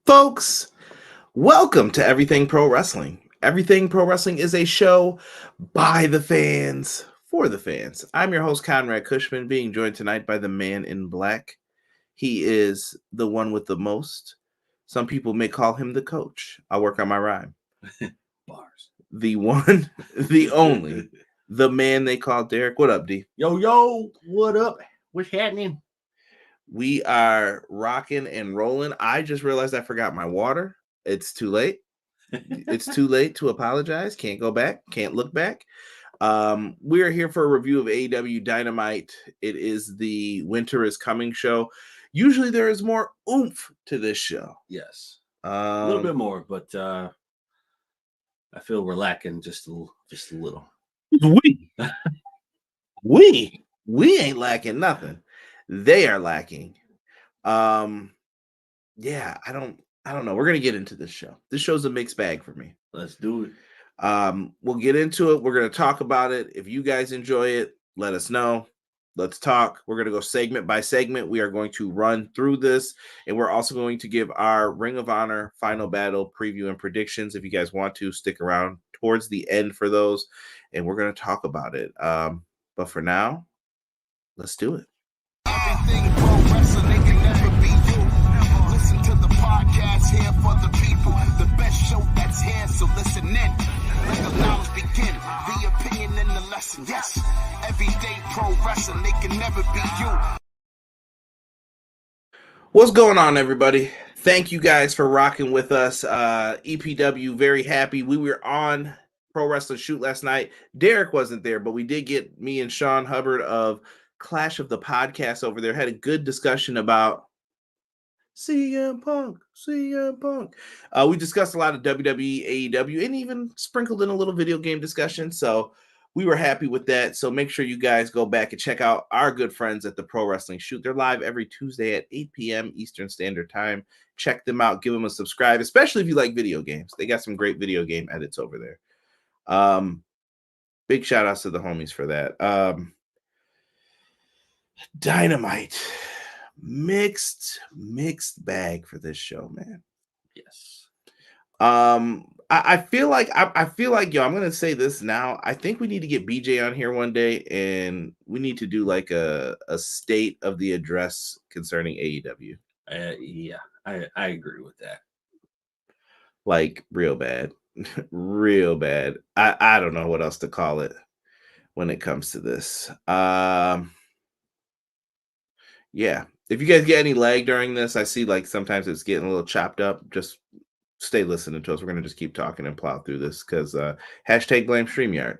Folks, welcome to Everything Pro Wrestling. Everything Pro Wrestling is a show by the fans, for the fans. I'm your host, Conrad Cushman, being joined tonight by the man in black. He is the one with the most. Some people may call him the coach. I'll work on my rhyme. Bars. The one, the only, the man they call Derek. What up, D? Yo, what up? What's happening? We are rocking and rolling. I just realized I forgot my water. It's too late. It's too late to apologize. Can't go back. Can't look back. We are here for a review of AEW Dynamite. It is the Winter is Coming show. Usually there is more oomph to this show. Yes. A little bit more, but I feel we're lacking just a little. We ain't lacking nothing. They are lacking. Yeah, I don't know. We're gonna get into this show. This show's a mixed bag for me. Let's do it. We'll get into it. We're gonna talk about it. If you guys enjoy it, let us know. Let's talk. We're gonna go segment by segment. We are going to run through this, and we're also going to give our Ring of Honor Final Battle preview and predictions. If you guys want to stick around towards the end for those, and we're gonna talk about it. But for now, let's do it. Everything pro wrestling can never be you. Listen to the podcast here for the people. The best show that's here, so listen in. Let the knowledge begin. The opinion and the lesson. Yes, everyday pro wrestling, they can never be you. What's going on, everybody? Thank you guys for rocking with us. EPW, very happy. We were on Pro Wrestling Shoot last night. Derek wasn't there, but we did get me and Sean Hubbard of Clash of the Podcast over there. Had a good discussion about CM Punk. We discussed a lot of WWE, AEW, and even sprinkled in a little video game discussion. So we were happy with that. So make sure you guys go back and check out our good friends at the Pro Wrestling Shoot. They're live every Tuesday at 8 p.m. Eastern Standard Time. Check them out. Give them a subscribe, especially if you like video games. They got some great video game edits over there. Big shout outs to the homies for that. Dynamite. Mixed bag for this show, man. Yes. I feel like yo, I'm gonna say this now. I think we need to get BJ on here one day, and we need to do like a state of the address concerning AEW. Yeah, I agree with that. Like real bad. Real bad. I don't know what else to call it when it comes to this. Yeah. If you guys get any lag during this, I see like sometimes it's getting a little chopped up. Just stay listening to us. We're gonna just keep talking and plow through this because hashtag blame StreamYard.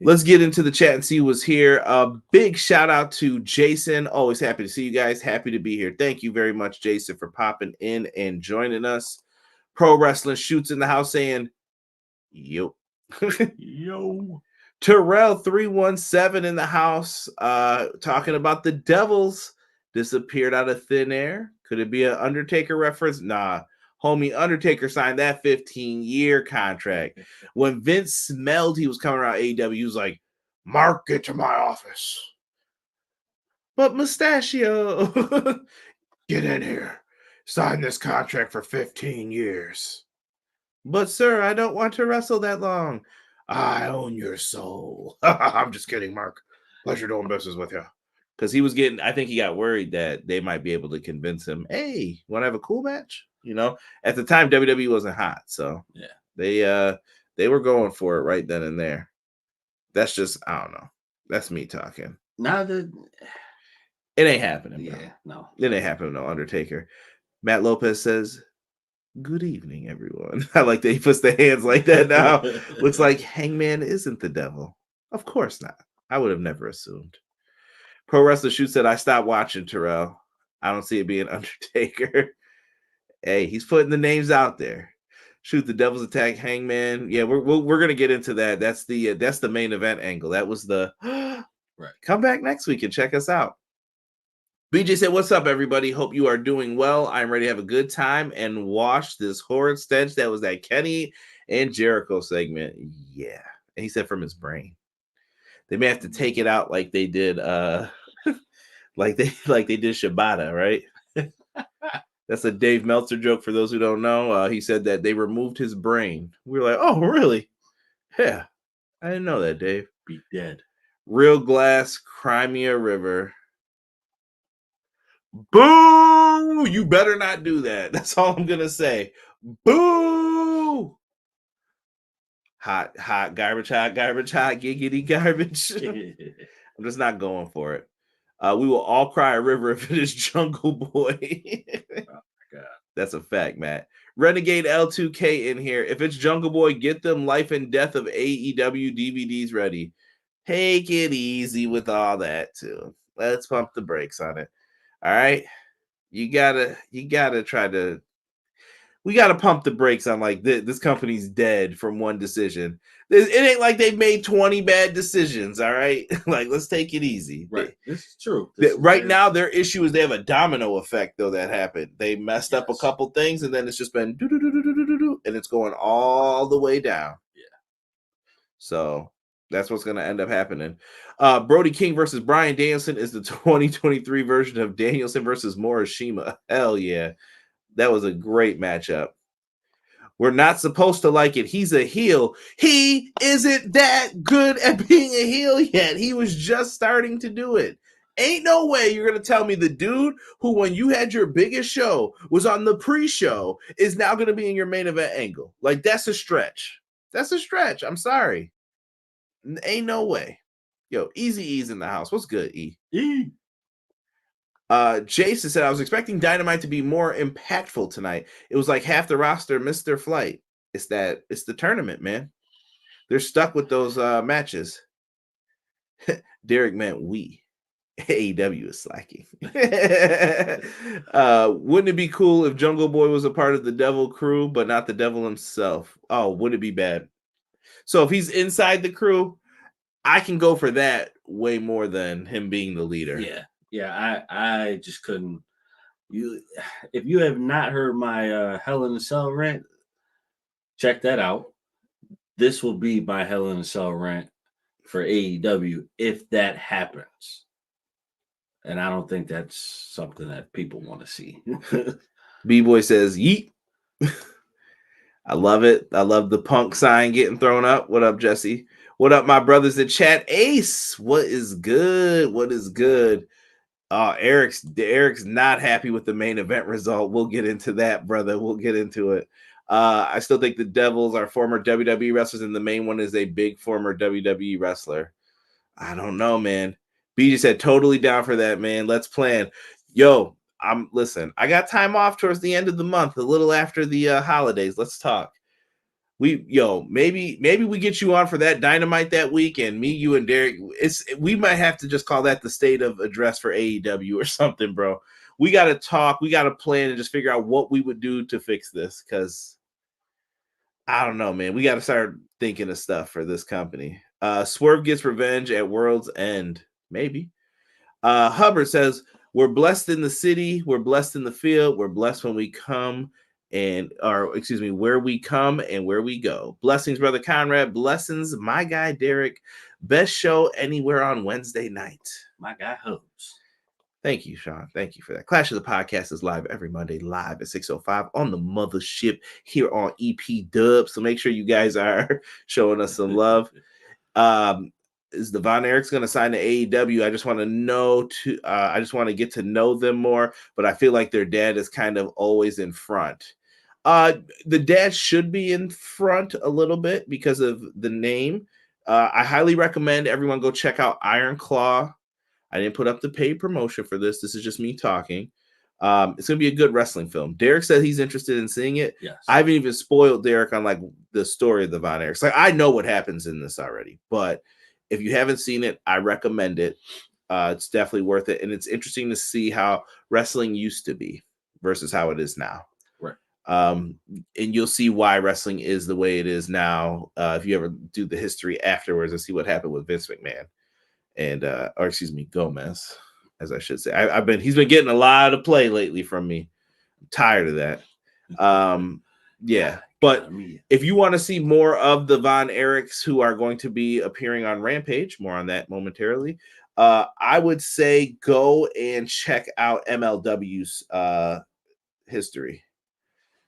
Let's get into the chat and see who's here. A big shout out to Jason. Always happy to see you guys. Happy to be here. Thank you very much, Jason, for popping in and joining us. Pro Wrestling Shoots in the house saying, yo. Yo. Terrell 317 in the house talking about the Devils disappeared out of thin air. Could it be an Undertaker reference? Nah. Homie, Undertaker signed that 15-year contract. When Vince smelled he was coming around AEW, he was like, Mark, get to my office. But Mustachio, get in here. Sign this contract for 15 years. But, sir, I don't want to wrestle that long. I own your soul. I'm just kidding, Mark. Pleasure doing business with you. Because he was getting, I think he got worried that they might be able to convince him, hey, want to have a cool match? You know, at the time, WWE wasn't hot. So yeah, they were going for it right then and there. That's just, I don't know. That's me talking. It ain't happening, bro. Yeah, no. It ain't happening, no Undertaker. Matt Lopez says, good evening, everyone. I like that he puts the hands like that now. Looks like Hangman isn't the devil. Of course not. I would have never assumed. Pro Wrestler Shoot said, I stopped watching, Terrell. I don't see it being Undertaker. Hey, he's putting the names out there. Shoot, the Devil's Attack, Hangman. Yeah, we're gonna get into that. That's the main event angle. That was the right. Come back next week and check us out. BJ said, what's up, everybody? Hope you are doing well. I'm ready to have a good time and wash this horrid stench. That was that Kenny and Jericho segment. Yeah. And he said from his brain. They may have to take it out like they did like they did Shibata, right? That's a Dave Meltzer joke for those who don't know. He said that they removed his brain. We were like, oh, really? Yeah. I didn't know that, Dave. Be dead. Real Glass, Crimea River. Boo! You better not do that. That's all I'm going to say. Boo! Hot, garbage, giggity garbage. I'm just not going for it. We will all cry a river if it is Jungle Boy. Oh my God. That's a fact, Matt. Renegade L2K in here. If it's Jungle Boy, get them Life and Death of AEW DVDs ready. Take it easy with all that too. Let's pump the brakes on it. All right. You gotta try to. We gotta pump the brakes on like this company's dead from one decision. It ain't like they've made 20 bad decisions. All right, like let's take it easy. Right, this is true. Now, their issue is they have a domino effect though that happened. They messed up a couple things, and then it's just been and it's going all the way down. Yeah. So that's what's going to end up happening. Brody King versus Bryan Danielson is the 2023 version of Danielson versus Morishima. Hell yeah. That was a great matchup. We're not supposed to like it. He's a heel. He isn't that good at being a heel yet. He was just starting to do it. Ain't no way you're going to tell me the dude who, when you had your biggest show, was on the pre-show, is now going to be in your main event angle. Like, that's a stretch. That's a stretch. I'm sorry. Ain't no way. Yo, Easy E's in the house. What's good, E? Jason said, I was expecting Dynamite to be more impactful tonight. It was like half the roster missed their flight. It's the tournament, man. They're stuck with those matches. Derek meant we. AEW is slacking. Wouldn't it be cool if Jungle Boy was a part of the Devil crew, but not the Devil himself? Oh, would it be bad? So if he's inside the crew, I can go for that way more than him being the leader. Yeah, I just couldn't. If you have not heard my Hell in a Cell rant, check that out. This will be my Hell in a Cell rant for AEW if that happens. And I don't think that's something that people want to see. B-Boy says, yeet. I love it. I love the Punk sign getting thrown up. What up, Jesse? What up, my brothers in chat? Ace, what is good? What is good? Eric's not happy with the main event result. We'll get into that, brother. We'll get into it. I still think the Devils are former WWE wrestlers, and the main one is a big former WWE wrestler. I don't know, man. B just said totally down for that, man. Let's plan. Yo, listen. I got time off towards the end of the month, a little after the holidays. Let's talk. Maybe we get you on for that Dynamite that week, and me, you, and Derek. We might have to just call that the state of address for AEW or something, bro. We got to talk. We got to plan and just figure out what we would do to fix this. Because I don't know, man. We got to start thinking of stuff for this company. Swerve gets revenge at World's End. Maybe. Hubbard says, we're blessed in the city. We're blessed in the field. We're blessed when we come where we come and where we go. Blessings, brother Conrad. Blessings, my guy Derek. Best show anywhere on Wednesday night. My guy Hopes. Thank you, Sean. Thank you for that. Clash of the Podcast is live every Monday, live at 6:05 on the mothership here on EP Dub. So make sure you guys are showing us some love. Is the Von Erichs going to sign to AEW? I just want to know I just want to get to know them more, but I feel like their dad is kind of always in front. The dad should be in front a little bit because of the name. I highly recommend everyone go check out Iron Claw. I didn't put up the paid promotion for this. This is just me talking. It's going to be a good wrestling film. Derek said he's interested in seeing it. Yes. I haven't even spoiled Derek on like the story of the Von Erichs. Like, I know what happens in this already, but if you haven't seen it, I recommend it. It's definitely worth it. And it's interesting to see how wrestling used to be versus how it is now. Right. And you'll see why wrestling is the way it is now. If you ever do the history afterwards and see what happened with Vince McMahon and, Gomez, as I should say. He's been getting a lot of play lately from me. I'm tired of that. Yeah. But if you want to see more of the Von Erichs who are going to be appearing on Rampage, more on that momentarily, I would say go and check out MLW's history.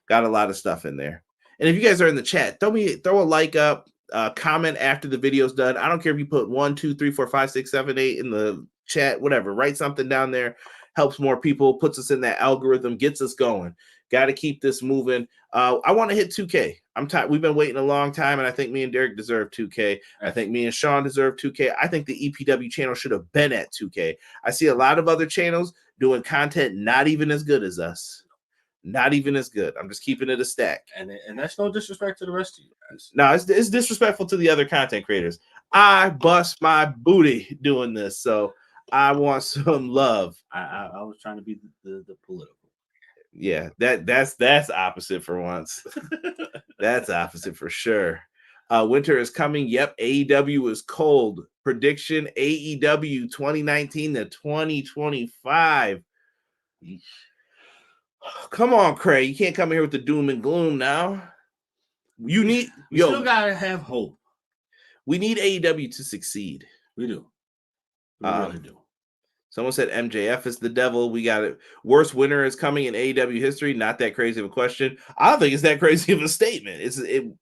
Got a lot of stuff in there. And if you guys are in the chat, throw a like up, comment after the video's done. I don't care if you put 1, 2, 3, 4, 5, 6, 7, 8 in the chat, whatever. Write something down there. Helps more people, puts us in that algorithm, gets us going. Got to keep this moving. I want to hit 2K. I'm tired. We've been waiting a long time, and I think me and Derek deserve 2K. I think me and Sean deserve 2K. I think the EPW channel should have been at 2K. I see a lot of other channels doing content not even as good as us. Not even as good. I'm just keeping it a stack. And that's no disrespect to the rest of you guys. No, it's disrespectful to the other content creators. I bust my booty doing this, so I want some love. I was trying to be the political. Yeah, that's opposite for once. That's opposite for sure. Winter is coming. Yep, AEW is cold. Prediction: AEW 2019 to 2025. Come on, Craig. You can't come here with the doom and gloom now. We still gotta have hope. We need AEW to succeed. We do. We really do. Someone said MJF is the devil. We got it. Worst winner is coming in AEW history. Not that crazy of a question. I don't think it's that crazy of a statement.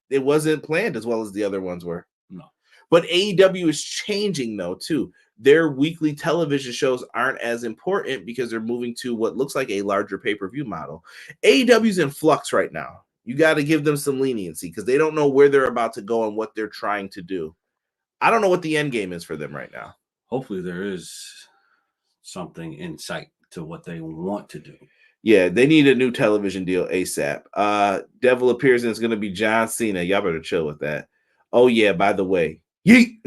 It wasn't planned as well as the other ones were. No. But AEW is changing though too. Their weekly television shows aren't as important because they're moving to what looks like a larger pay-per-view model. AEW's in flux right now. You got to give them some leniency because they don't know where they're about to go and what they're trying to do. I don't know what the end game is for them right now. Hopefully there is something in sight to what they want to do. Yeah, they need a new television deal ASAP. Devil appears and it's going to be John Cena. Y'all better chill with that. Oh, yeah, by the way. Yeet!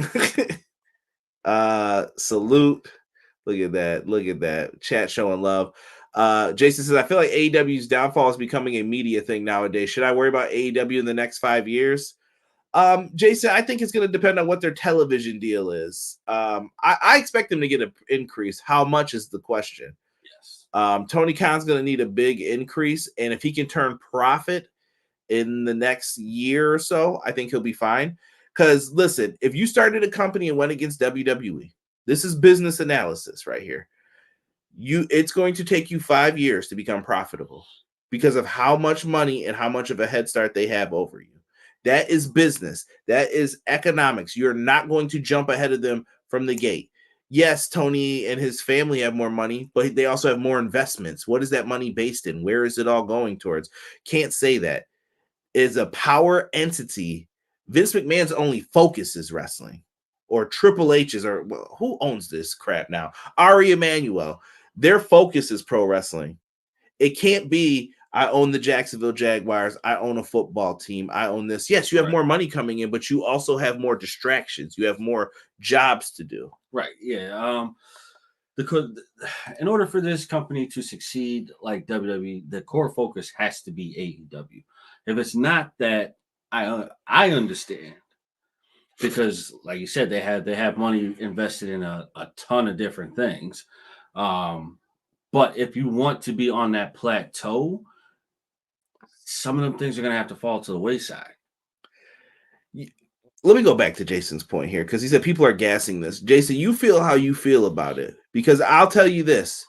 Salute. Look at that. Look at that. Chat showing love. Jason says, I feel like AEW's downfall is becoming a media thing nowadays. Should I worry about AEW in the next 5 years? Jason, I think it's going to depend on what their television deal is. I expect them to get an increase. How much is the question? Yes. Tony Khan's going to need a big increase, and if he can turn profit in the next year or so, I think he'll be fine. Because listen, if you started a company and went against WWE, this is business analysis right here. It's going to take you 5 years to become profitable because of how much money and how much of a head start they have over you. That is business. That is economics. You're not going to jump ahead of them from the gate. Yes, Tony and his family have more money, but they also have more investments. What is that money based in? Where is it all going towards? Can't say that. Is a power entity. Vince McMahon's only focus is wrestling, or Triple H's, or well, who owns this crap now? Ari Emanuel. Their focus is pro wrestling. It can't be, I own the Jacksonville Jaguars. I own a football team. I own this. Yes, you have more money coming in, but you also have more distractions. You have more jobs to do. Right. Yeah. In order for this company to succeed like WWE, the core focus has to be AEW. If it's not that, I understand, because like you said, they have money invested in a ton of different things. But if you want to be on that plateau, some of them things are going to have to fall to the wayside. Let me go back to Jason's point here, because he said people are gassing this. Jason, you feel how you feel about it, because I'll tell you this.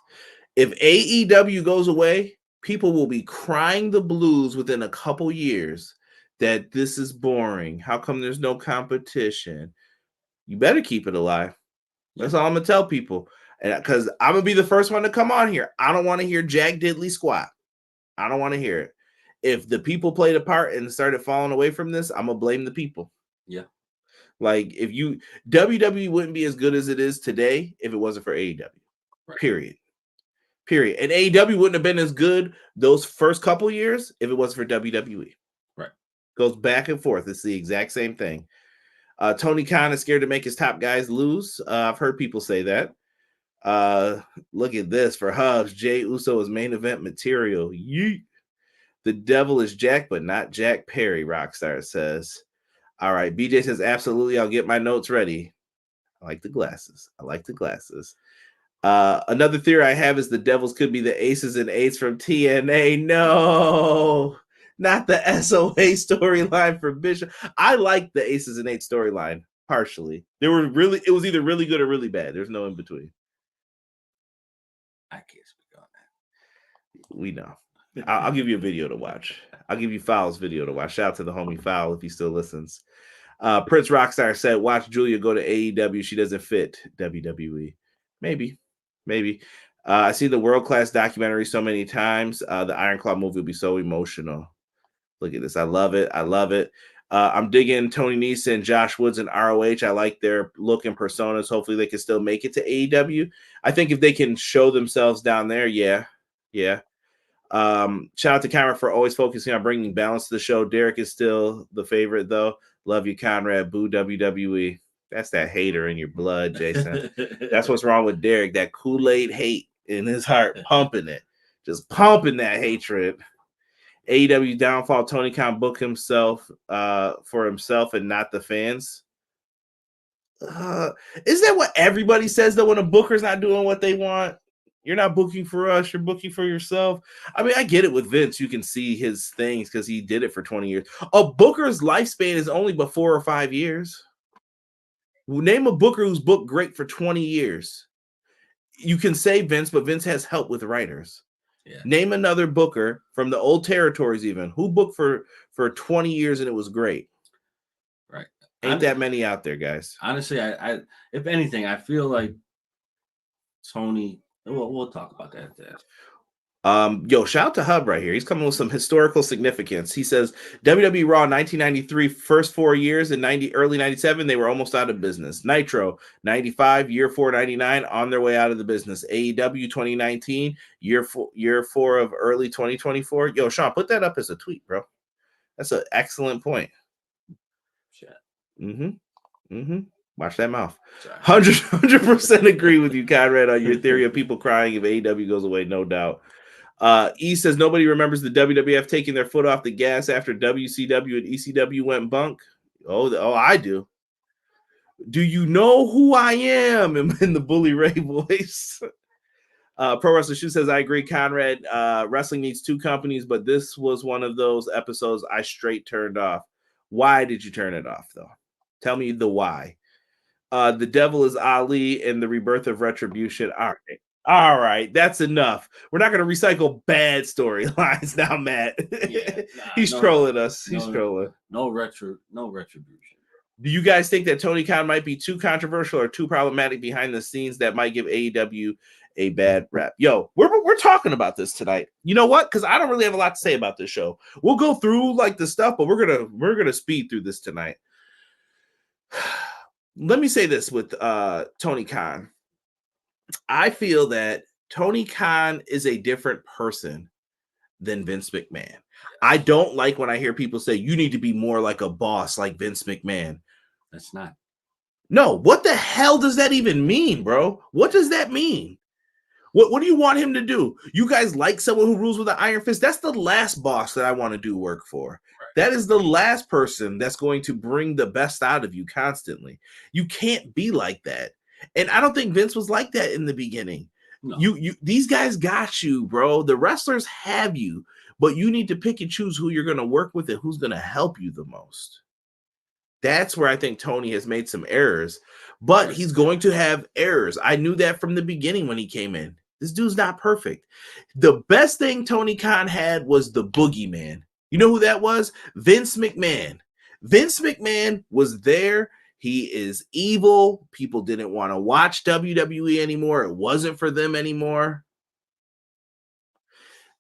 If AEW goes away, people will be crying the blues within a couple years that this is boring. How come there's no competition? You better keep it alive. That's all I'm going to tell people. And because I'm going to be the first one to come on here. I don't want to hear Jack Diddley squat. I don't want to hear it. If the people played a part and started falling away from this, I'm going to blame the people. Yeah. Like WWE wouldn't be as good as it is today if it wasn't for AEW. Right. Period. And AEW wouldn't have been as good those first couple years if it wasn't for WWE. Right. Goes back and forth. It's the exact same thing. Tony Khan is scared to make his top guys lose. I've heard people say that. Look at this. For Hubs, Jey Uso is main event material. Yeet. The devil is Jack, but not Jack Perry, Rockstar says. All right. BJ says, absolutely. I'll get my notes ready. I like the glasses. Another theory I have is the Devils could be the aces and eights from TNA. No, not the SOA storyline for Bishop. I like the aces and eights storyline partially. It was either really good or really bad. There's no in between. I can't speak on that. We know. I'll give you a video to watch. I'll give you Fowl's video to watch. Shout out to the homie Fowl if he still listens. Prince Rockstar said, watch Julia go to AEW. She doesn't fit WWE. Maybe. I see the World Class documentary so many times. The Iron Claw movie will be so emotional. Look at this. I love it. I'm digging Tony Nese and Josh Woods and ROH. I like their look and personas. Hopefully they can still make it to AEW. I think if they can show themselves down there, yeah. Shout out to Conrad for always focusing on bringing balance to the show. Derek is still the favorite, though. Love you, Conrad. Boo WWE. That's that hater in your blood, Jason. That's what's wrong with Derek. That Kool-Aid hate in his heart, pumping it. Just pumping that hatred. AEW downfall. Tony Khan book himself for himself and not the fans. Is that what everybody says, though, when a booker's not doing what they want? You're not booking for us. You're booking for yourself. I mean, I get it with Vince. You can see his things because he did it for 20 years. A booker's lifespan is only but 4 or 5 years. Name a booker who's booked great for 20 years. You can say Vince, but Vince has help with writers. Yeah. Name another booker from the old territories even who booked for 20 years and it was great. Right. Ain't that many out there, guys. Honestly, I if anything, I feel like Tony... We'll talk about that after that. Shout out to Hub right here. He's coming with some historical significance. He says WWE Raw 1993, first 4 years, in early 97, they were almost out of business. Nitro 95, year 4 99, on their way out of the business. AEW 2019, year 4 of early 2024. Yo, Sean, put that up as a tweet, bro. That's an excellent point. Shit. Watch that mouth. 100% agree with you, Conrad, on your theory of people crying if AEW goes away, no doubt. E says nobody remembers the WWF taking their foot off the gas after WCW and ECW went bunk. Oh, I do. Do you know who I am? In the Bully Ray voice. Pro Wrestler Shoe says, I agree, Conrad. Wrestling needs 2 companies, but this was one of those episodes I straight turned off. Why did you turn it off, though? Tell me the why. The devil is Ali and the rebirth of Retribution. All right, that's enough. We're not going to recycle bad storylines now, Matt. Yeah, He's trolling us. He's trolling. No retribution. Do you guys think that Tony Khan might be too controversial or too problematic behind the scenes that might give AEW a bad rap? Yo, we're talking about this tonight. You know what? Because I don't really have a lot to say about this show. We'll go through like the stuff, but we're gonna speed through this tonight. Let me say this with Tony Khan. I feel that Tony Khan is a different person than Vince McMahon. I don't like when I hear people say, you need to be more like a boss like Vince McMahon. That's not. No, what the hell does that even mean, bro? What does that mean? What do you want him to do? You guys like someone who rules with an iron fist? That's the last boss that I want to do work for. That is the last person that's going to bring the best out of you constantly. You can't be like that. And I don't think Vince was like that in the beginning. No. These guys got you, bro. The wrestlers have you, but you need to pick and choose who you're going to work with and who's going to help you the most. That's where I think Tony has made some errors, but he's going to have errors. I knew that from the beginning when he came in. This dude's not perfect. The best thing Tony Khan had was the boogeyman. You know who that was? Vince McMahon. Vince McMahon was there. He is evil. People didn't want to watch WWE anymore. It wasn't for them anymore.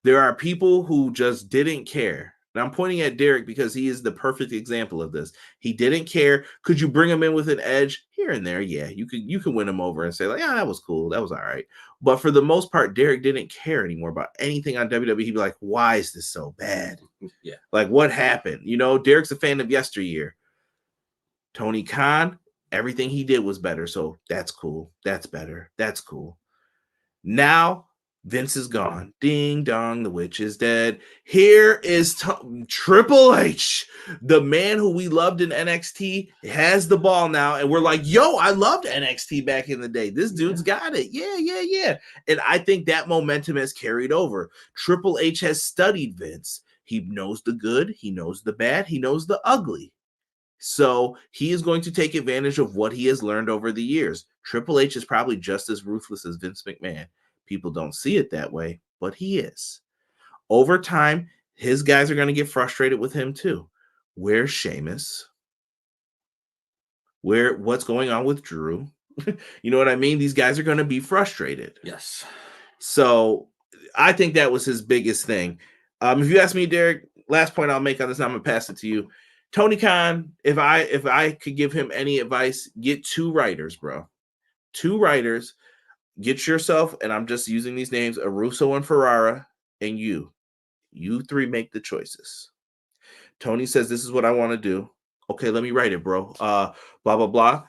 There are people who just didn't care. And I'm pointing at Derek because he is the perfect example of this. He didn't care. Could you bring him in with an edge here and there? Yeah, you can win him over and say, like, yeah, that was cool. That was all right. But for the most part, Derek didn't care anymore about anything on WWE. He'd be like, why is this so bad? Yeah. Like, what happened? You know, Derek's a fan of yesteryear. Tony Khan, everything he did was better. So that's cool. That's better. That's cool. Now, Vince is gone. Ding dong, the witch is dead. Here is Triple H, the man who we loved in NXT, has the ball now. And we're like, yo, I loved NXT back in the day. This dude's got it. Yeah. And I think that momentum has carried over. Triple H has studied Vince. He knows the good. He knows the bad. He knows the ugly. So he is going to take advantage of what he has learned over the years. Triple H is probably just as ruthless as Vince McMahon. People don't see it that way, but he is. Over time, his guys are going to get frustrated with him too. Where's Sheamus? What's going on with Drew? You know what I mean? These guys are going to be frustrated. Yes. So I think that was his biggest thing. If you ask me, Derek, last point I'll make on this, I'm gonna pass it to you. Tony Khan, if I could give him any advice, get 2 writers, bro. 2 writers. Get yourself, and I'm just using these names, Russo and Ferrara, and you 3 make the choices. Tony says, this is what I want to do. Okay, let me write it, bro. Blah, blah, blah.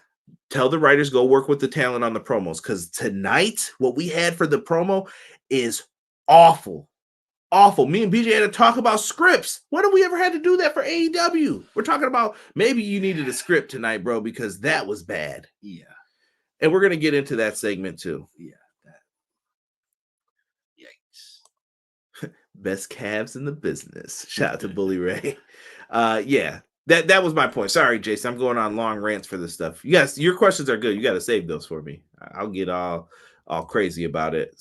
Tell the writers, go work with the talent on the promos. Because tonight, what we had for the promo is awful. Awful. Me and BJ had to talk about scripts. When have we ever had to do that for AEW? We're talking about maybe you needed a script tonight, bro, because that was bad. Yeah. And we're going to get into that segment too. Yeah. Yikes. Best calves in the business. Shout out to Bully Ray. Yeah. That was my point. Sorry, Jason. I'm going on long rants for this stuff. Yes, your questions are good. You got to save those for me. I'll get all crazy about it.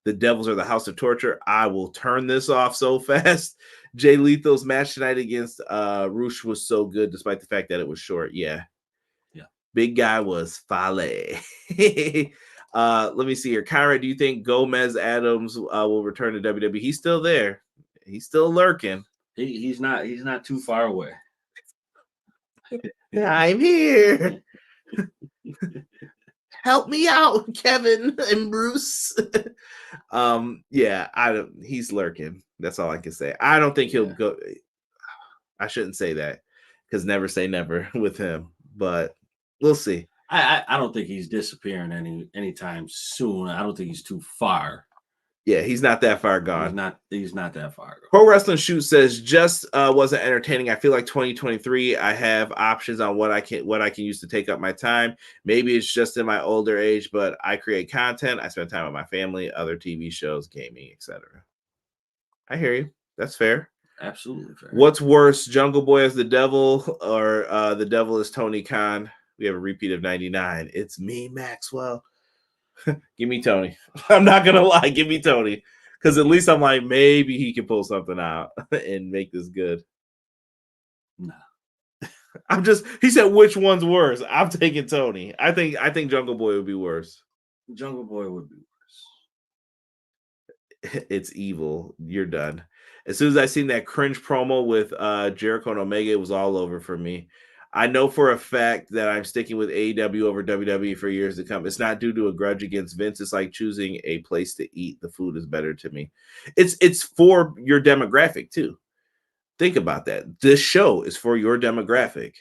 The Devils are the House of Torture. I will turn this off so fast. Jay Lethal's match tonight against Rush was so good, despite the fact that it was short. Yeah. Big guy was Fale. Let me see here. Kyra, do you think Gomez Adams will return to WWE? He's still there. He's still lurking. He's not too far away. I'm here. Help me out, Kevin and Bruce. He's lurking. That's all I can say. I don't think he'll go. I shouldn't say that because never say never with him, but we'll see. I don't think he's disappearing anytime soon. I don't think he's too far. Yeah, he's not that far gone. He's not that far gone. Pro Wrestling Shoot says just wasn't entertaining. I feel like 2023. I have options on what I can use to take up my time. Maybe it's just in my older age, but I create content. I spend time with my family, other TV shows, gaming, etc. I hear you. That's fair. Absolutely fair. What's worse, Jungle Boy as the devil or the devil is Tony Khan? We have a repeat of 99. It's me, Maxwell. Give me Tony. I'm not gonna lie. Give me Tony, because at least I'm like, maybe he can pull something out and make this good. No, He said, which one's worse? I'm taking Tony. I think Jungle Boy would be worse. Jungle Boy would be worse. It's evil. You're done. As soon as I seen that cringe promo with Jericho and Omega, it was all over for me. I know for a fact that I'm sticking with AEW over WWE for years to come. It's not due to a grudge against Vince. It's like choosing a place to eat. The food is better to me. It's for your demographic too. Think about that. This show is for your demographic.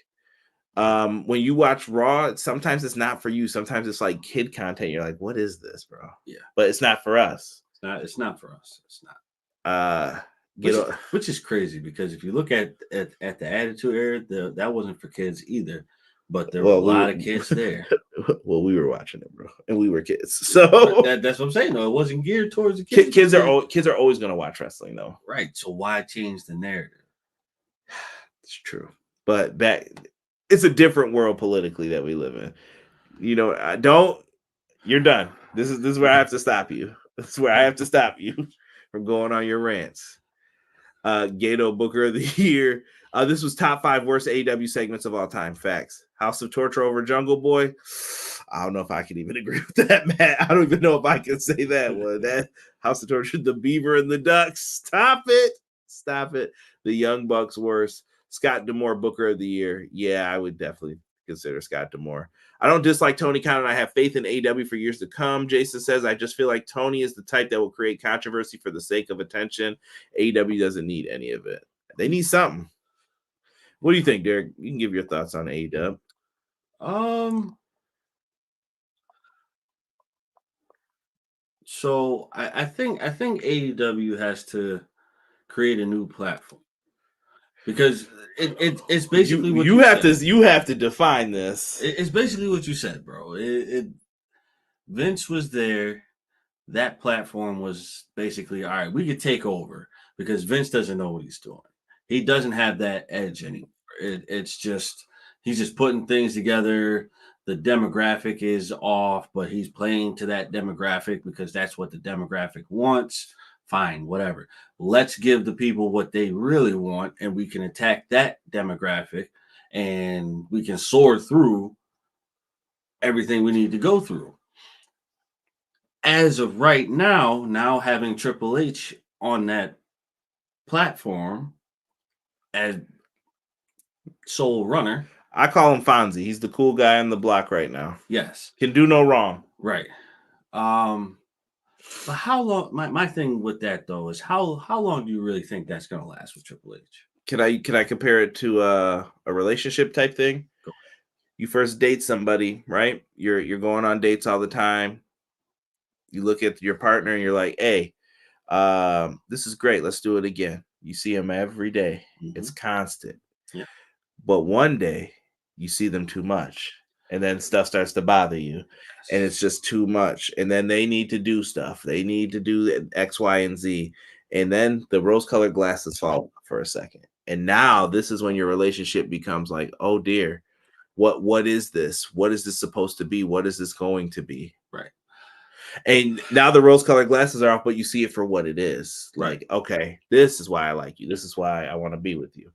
When you watch Raw, sometimes it's not for you. Sometimes it's like kid content. You're like, what is this, bro? Yeah. But it's not for us. It's not for us. It's not. Which is crazy, because if you look at the Attitude Era, that wasn't for kids either, but there were a lot of kids there. Well, we were watching it, bro, and we were kids, so that's what I'm saying. Though it wasn't geared towards the kids. Kids are always going to watch wrestling, though. Right. So why change the narrative? It's true, but it's a different world politically that we live in. You know, you're done. This is where I have to stop you. This is where I have to stop you from going on your rants. Gato Booker of the Year. This was top 5 worst AEW segments of all time. Facts. House of Torture over Jungle Boy. I don't know if I can even agree with that, Matt. I don't even know if I can say that one. That House of Torture, the Beaver and the Ducks. Stop it. The Young Bucks worst. Scott D'Amore Booker of the Year. Yeah, I would definitely consider Scott D'Amore. I don't dislike Tony Khan, and I have faith in AEW for years to come. Jason says, I just feel like Tony is the type that will create controversy for the sake of attention. AEW doesn't need any of it. They need something. What do you think, Derek? You can give your thoughts on AEW. So I think AEW has to create a new platform, because it's basically what you have to define this. It's basically what you said, bro. Vince was there. That platform was basically, all right, we could take over, because Vince doesn't know what he's doing. He doesn't have that edge anymore. It's just, he's just putting things together. The demographic is off, but he's playing to that demographic because that's what the demographic wants. fine, whatever. Let's give the people what they really want, and we can attack that demographic, and we can soar through everything we need to go through. As of right now having Triple H on that platform as sole runner. I call him Fonzie. He's the cool guy on the block right now. Yes. Can do no wrong. Right. But how long? My thing with that though is how long do you really think that's going to last with Triple H? Can I compare it to a relationship type thing? Go. You first date somebody, right? You're going on dates all the time. You look at your partner and you're like, hey, this is great. Let's do it again. You see them every day. Mm-hmm. It's constant. Yeah. But one day you see them too much. And then stuff starts to bother you. Yes. And it's just too much. And then they need to do stuff. They need to do X, Y, and Z. And then the rose-colored glasses fall for a second. And now this is when your relationship becomes like, oh dear, what is this? What is this supposed to be? What is this going to be? Right. And now the rose-colored glasses are off, but you see it for what it is. Right. Like, okay, this is why I like you. This is why I want to be with you.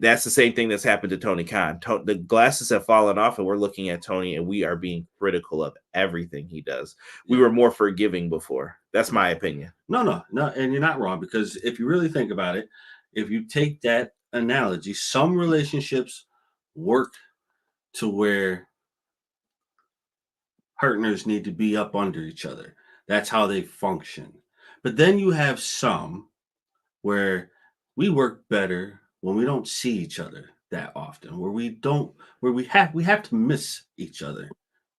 That's the same thing that's happened to Tony Khan. The glasses have fallen off, and we're looking at Tony, and we are being critical of everything he does. We were more forgiving before. That's my opinion. No, and you're not wrong, because if you really think about it, if you take that analogy, some relationships work to where partners need to be up under each other. That's how they function. But then you have some where we work better when we don't see each other that often, where we have to miss each other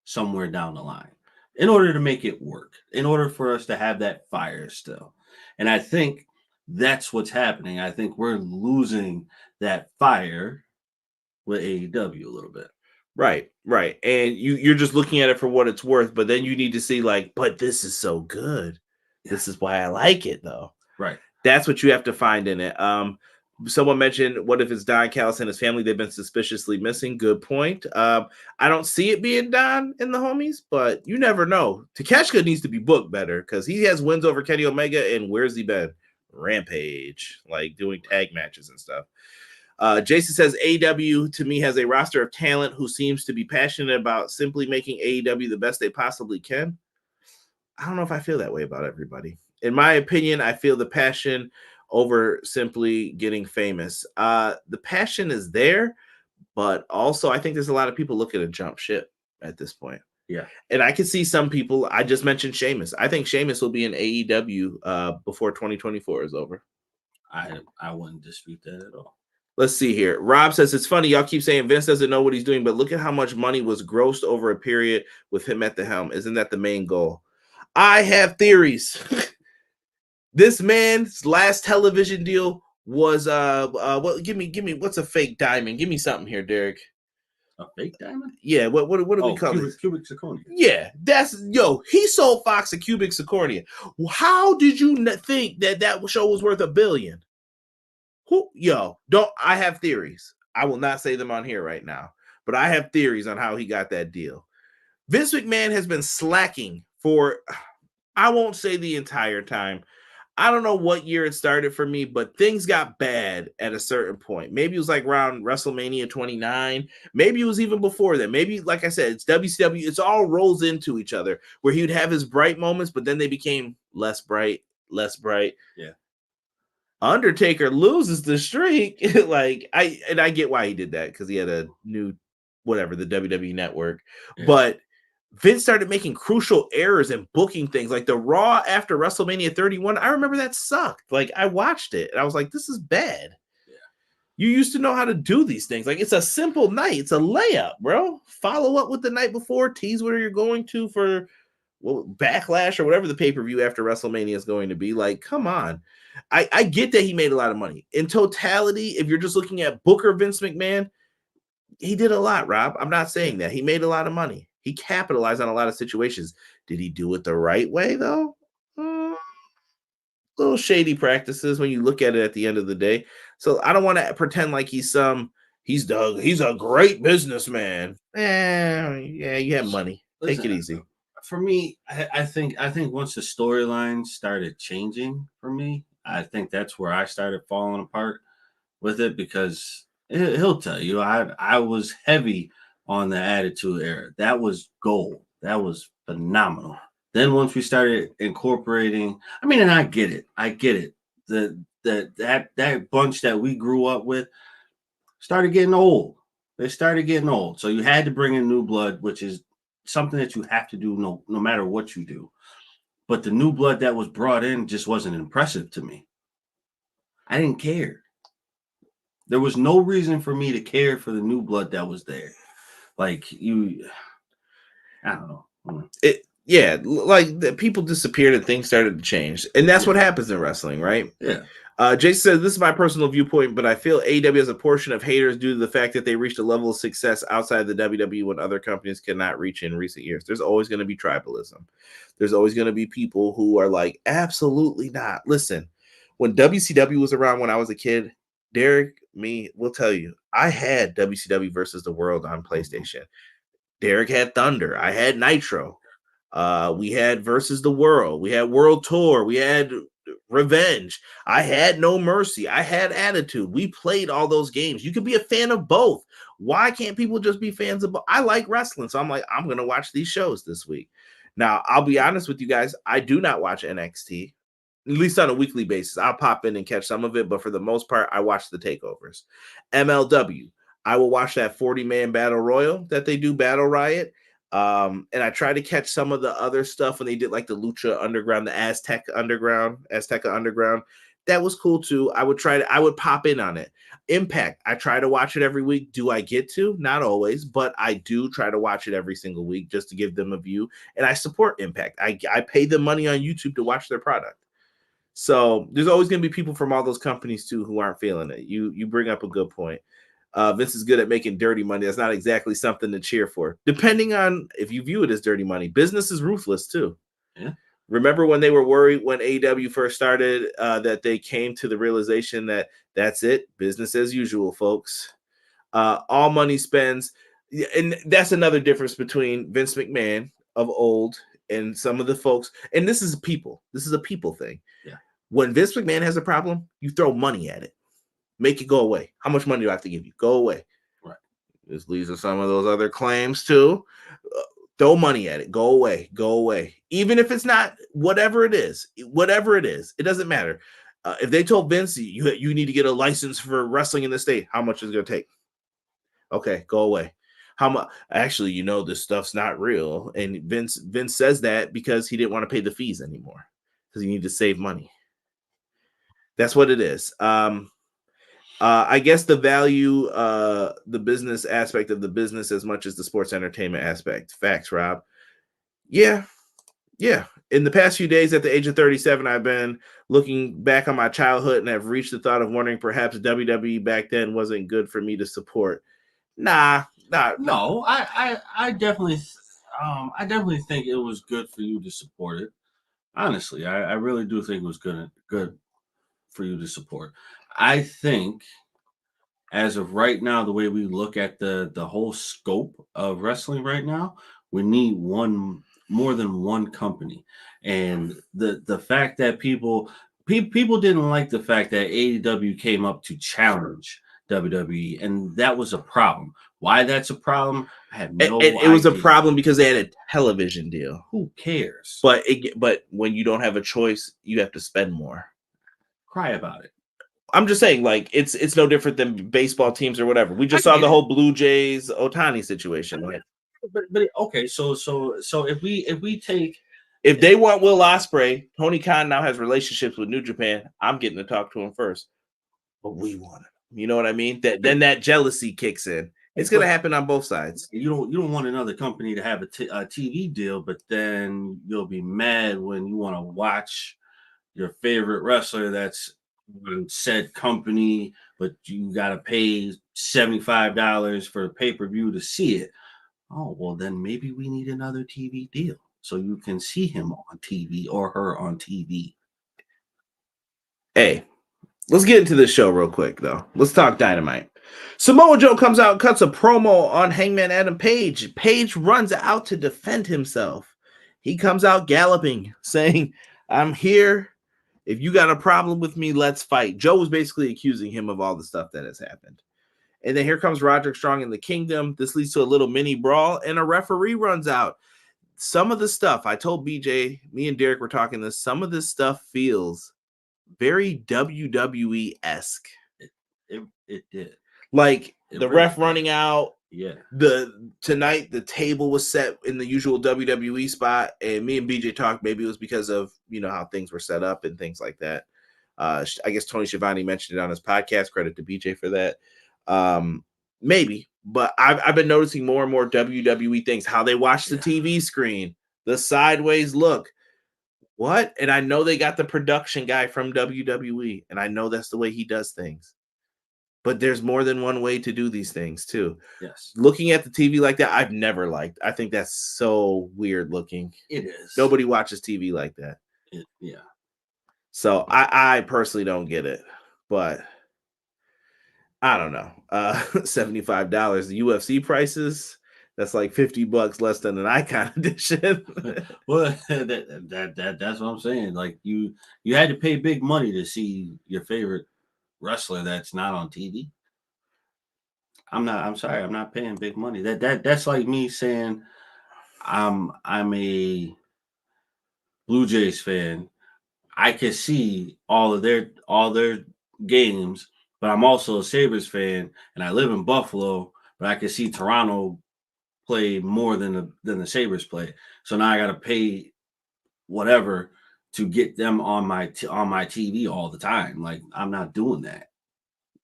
somewhere down the line in order to make it work, in order for us to have that fire still. And I think that's what's happening. I think we're losing that fire with AEW a little bit. Right. And you're just looking at it for what it's worth, but then you need to see like, but this is so good. Yeah. This is why I like it though. Right. That's what you have to find in it. Someone mentioned, what if it's Don Callis and his family? They've been suspiciously missing. Good point. I don't see it being Don and the homies, but you never know. Takeshita needs to be booked better because he has wins over Kenny Omega, and where's he been? Rampage, like doing tag matches and stuff. Jason says AEW to me has a roster of talent who seems to be passionate about simply making AEW the best they possibly can. I don't know if I feel that way about everybody. In my opinion, I feel the passion over simply getting famous. The passion is there, but also I think there's a lot of people looking to jump ship at this point. Yeah. And I can see some people, I just mentioned Sheamus. I think Sheamus will be in AEW before 2024 is over. I wouldn't dispute that at all. Let's see here. Rob says, it's funny. Y'all keep saying Vince doesn't know what he's doing, but look at how much money was grossed over a period with him at the helm. Isn't that the main goal? I have theories. This man's last television deal was what? Give me what's a fake diamond? Give me something here, Derek. A fake diamond? Yeah. What do we call it? Cubic zirconia. Yeah, he sold Fox a cubic zirconia. How did you think that show was worth $1 billion? I have theories. I will not say them on here right now, but I have theories on how he got that deal. Vince McMahon has been slacking for, I won't say the entire time. I don't know what year it started for me, but things got bad at a certain point. Maybe it was like around WrestleMania 29. Maybe it was even before that. Maybe, like I said, it's WCW. It's all rolls into each other where he would have his bright moments, but then they became less bright. Yeah. Undertaker loses the streak. I get why he did that because he had a new, the WWE Network. Yeah. But Vince started making crucial errors in booking things like the Raw after WrestleMania 31. I remember that sucked. Like I watched it and I was like, this is bad. Yeah. You used to know how to do these things. Like it's a simple night. It's a layup, bro. Follow up with the night before. Tease where you're going to for Backlash or whatever the pay-per-view after WrestleMania is going to be. Like, come on. I get that he made a lot of money. In totality, if you're just looking at Booker Vince McMahon, he did a lot, Rob. I'm not saying that. He made a lot of money. He capitalized on a lot of situations. Did he do it the right way, though? Little shady practices when you look at it at the end of the day. So I don't want to pretend like he's a great businessman. Yeah, you have money. Take it easy. A For me, I think once the storyline started changing for me, I think that's where I started falling apart with it, because he'll tell you I was heavy on the Attitude Era. That was gold. That was phenomenal. Then once we started incorporating, I mean, and I get it. That bunch that we grew up with started getting old. They started getting old. So you had to bring in new blood, which is something that you have to do no matter what you do. But the new blood that was brought in just wasn't impressive to me. I didn't care. There was no reason for me to care for the new blood that was there. Like, I don't know. Like the people disappeared and things started to change. And that's what happens in wrestling, right? Yeah. Jason says, this is my personal viewpoint, but I feel AEW has a portion of haters due to the fact that they reached a level of success outside the WWE when other companies cannot reach in recent years. There's always going to be tribalism. There's always going to be people who are like, absolutely not. Listen, when WCW was around when I was a kid, Derek, me, will tell you, I had WCW versus the World on PlayStation. Derek had Thunder. I had Nitro. We had Versus the World. We had World Tour. We had Revenge. I had No Mercy. I had Attitude. We played all those games. You could be a fan of both. Why can't people just be fans of both? I like wrestling, so I'm like, I'm going to watch these shows this week. Now, I'll be honest with you guys. I do not watch NXT, at least on a weekly basis. I'll pop in and catch some of it, but for the most part, I watch the takeovers. MLW, I will watch that 40-man battle royal that they do, Battle Riot. And I try to catch some of the other stuff when they did like the Lucha Underground, the Azteca Underground. That was cool too. I would pop in on it. Impact, I try to watch it every week. Do I get to? Not always, but I do try to watch it every single week just to give them a view. And I support Impact. I pay them money on YouTube to watch their product. So there's always going to be people from all those companies too who aren't feeling it. You bring up a good point. Vince is good at making dirty money. That's not exactly something to cheer for, depending on if you view it as dirty money. Business is ruthless too. Yeah. Remember when they were worried when AEW first started that they came to the realization that that's it, business as usual, folks. All money spends, and that's another difference between Vince McMahon of old and some of the folks. And this is a people thing. Yeah. When Vince McMahon has a problem, you throw money at it. Make it go away. How much money do I have to give you? Go away. Right. This leads to some of those other claims too. Throw money at it. Go away. Go away. Even if it's not whatever it is, it doesn't matter. If they told Vince you need to get a license for wrestling in the state, how much is it going to take? Okay, go away. How much? Actually, this stuff's not real. And Vince says that because he didn't want to pay the fees anymore because he needed to save money. That's what it is. I guess the value, the business aspect of the business as much as the sports entertainment aspect. Facts, Rob. Yeah. In the past few days, at the age of 37, I've been looking back on my childhood and have reached the thought of wondering perhaps WWE back then wasn't good for me to support. No. I definitely think it was good for you to support it. Honestly, I really do think it was good for you to support. I think as of right now, the way we look at the whole scope of wrestling right now, we need more than one company. And the fact that people didn't like the fact that AEW came up to challenge WWE, and that was a problem. Why that's a problem, I have no idea. It was a problem because they had a television deal. Who cares? But when you don't have a choice, you have to spend more. Cry about it. I'm just saying, like, it's no different than baseball teams or whatever. We just saw the whole Blue Jays Ohtani situation. Right? But okay, so if they want Will Ospreay, Tony Khan now has relationships with New Japan. I'm getting to talk to him first, but we want him. You know what I mean? Then that jealousy kicks in. It's going to happen on both sides. You don't want another company to have a TV deal, but then you'll be mad when you want to watch your favorite wrestler that's on said company, but you got to pay $75 for a pay-per-view to see it. Oh, well, then maybe we need another TV deal so you can see him on TV or her on TV. Hey, let's get into this show real quick, though. Let's talk Dynamite. Samoa Joe comes out and cuts a promo on Hangman Adam Page. Page runs out to defend himself. He comes out galloping, saying, "I'm here. If you got a problem with me, let's fight." Joe was basically accusing him of all the stuff that has happened. And then here comes Roderick Strong in the Kingdom. This leads to a little mini brawl, and a referee runs out. Some of the stuff, I told BJ, me and Derek were talking this, some of this stuff feels very WWE-esque. It did. Like It the really ref did. running out. Yeah. Tonight the table was set in the usual WWE spot, and me and BJ talked. Maybe it was because of how things were set up and things like that. I guess Tony Schiavone mentioned it on his podcast. Credit to BJ for that. Maybe, but I've been noticing more and more WWE things. How they watch the TV screen, the sideways look. What? And I know they got the production guy from WWE, and I know that's the way he does things. But there's more than one way to do these things too. Yes. Looking at the TV like that, I've never liked. I think that's so weird looking. It is. Nobody watches TV like that. Yeah. So I personally don't get it, but I don't know. $75. The UFC prices, that's like $50 less than an Icon edition. Well, that's what I'm saying. Like you had to pay big money to see your favorite wrestler that's not on TV. I'm sorry, I'm not paying big money. That's like me saying I'm a Blue Jays fan. I can see all their games, but I'm also a Sabres fan, and I live in Buffalo, but I can see Toronto play more than the Sabres play. So now I got to pay whatever to get them on my TV all the time. Like, I'm not doing that.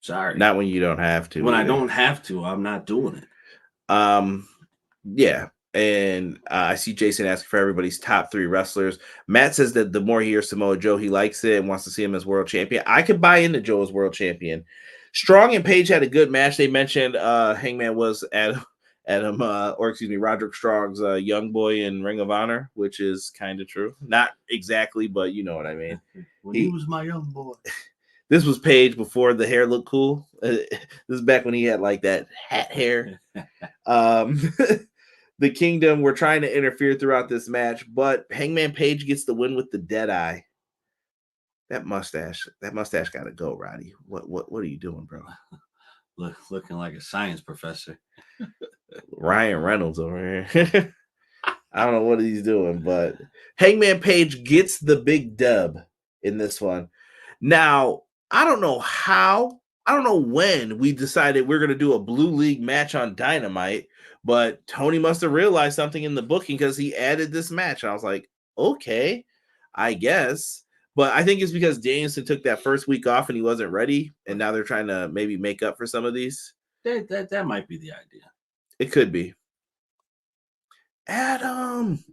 Sorry. Not when you don't have to. When I don't have to, I'm not doing it. Yeah. And I see Jason asking for everybody's top 3 wrestlers. Matt says that the more he hears Samoa Joe, he likes it and wants to see him as world champion. I could buy into Joe as world champion. Strong and Page had a good match. They mentioned Hangman was Roderick Strong's young boy in Ring of Honor, which is kind of true. Not exactly, but you know what I mean. He was my young boy. This was Page before the hair looked cool. This is back when he had like that hat hair. The Kingdom were trying to interfere throughout this match, but Hangman Page gets the win with the dead eye. That mustache got to go, Roddy. What are you doing, bro? Looking like a science professor. Ryan Reynolds over here. I don't know what he's doing, but Hangman Page gets the big dub in this one. Now, I don't know when we decided we're going to do a Blue League match on Dynamite, but Tony must have realized something in the booking because he added this match. And I was like, okay, I guess. But I think it's because Danielson took that first week off and he wasn't ready. And now they're trying to maybe make up for some of these. That might be the idea. It could be. Adam.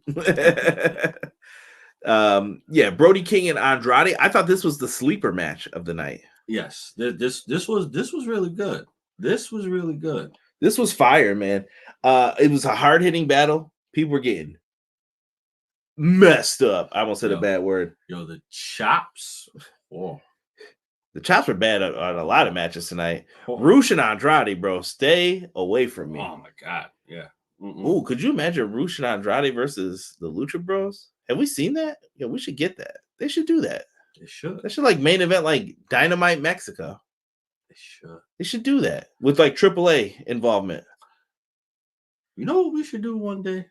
Yeah, Brody King and Andrade. I thought this was the sleeper match of the night. Yes, this was really good. This was really good. This was fire, man. It was a hard-hitting battle. People were getting messed up. I almost said a bad word. The chops. Oh. The chops were bad on a lot of matches tonight. Rush and Andrade, bro, stay away from me. Oh my god, yeah. Ooh, could you imagine Rush and Andrade versus the Lucha Bros? Have we seen that? Yeah, we should get that. They should do that. They should. They should like main event like Dynamite Mexico. They should. They should do that with like AAA involvement. You know what we should do one day?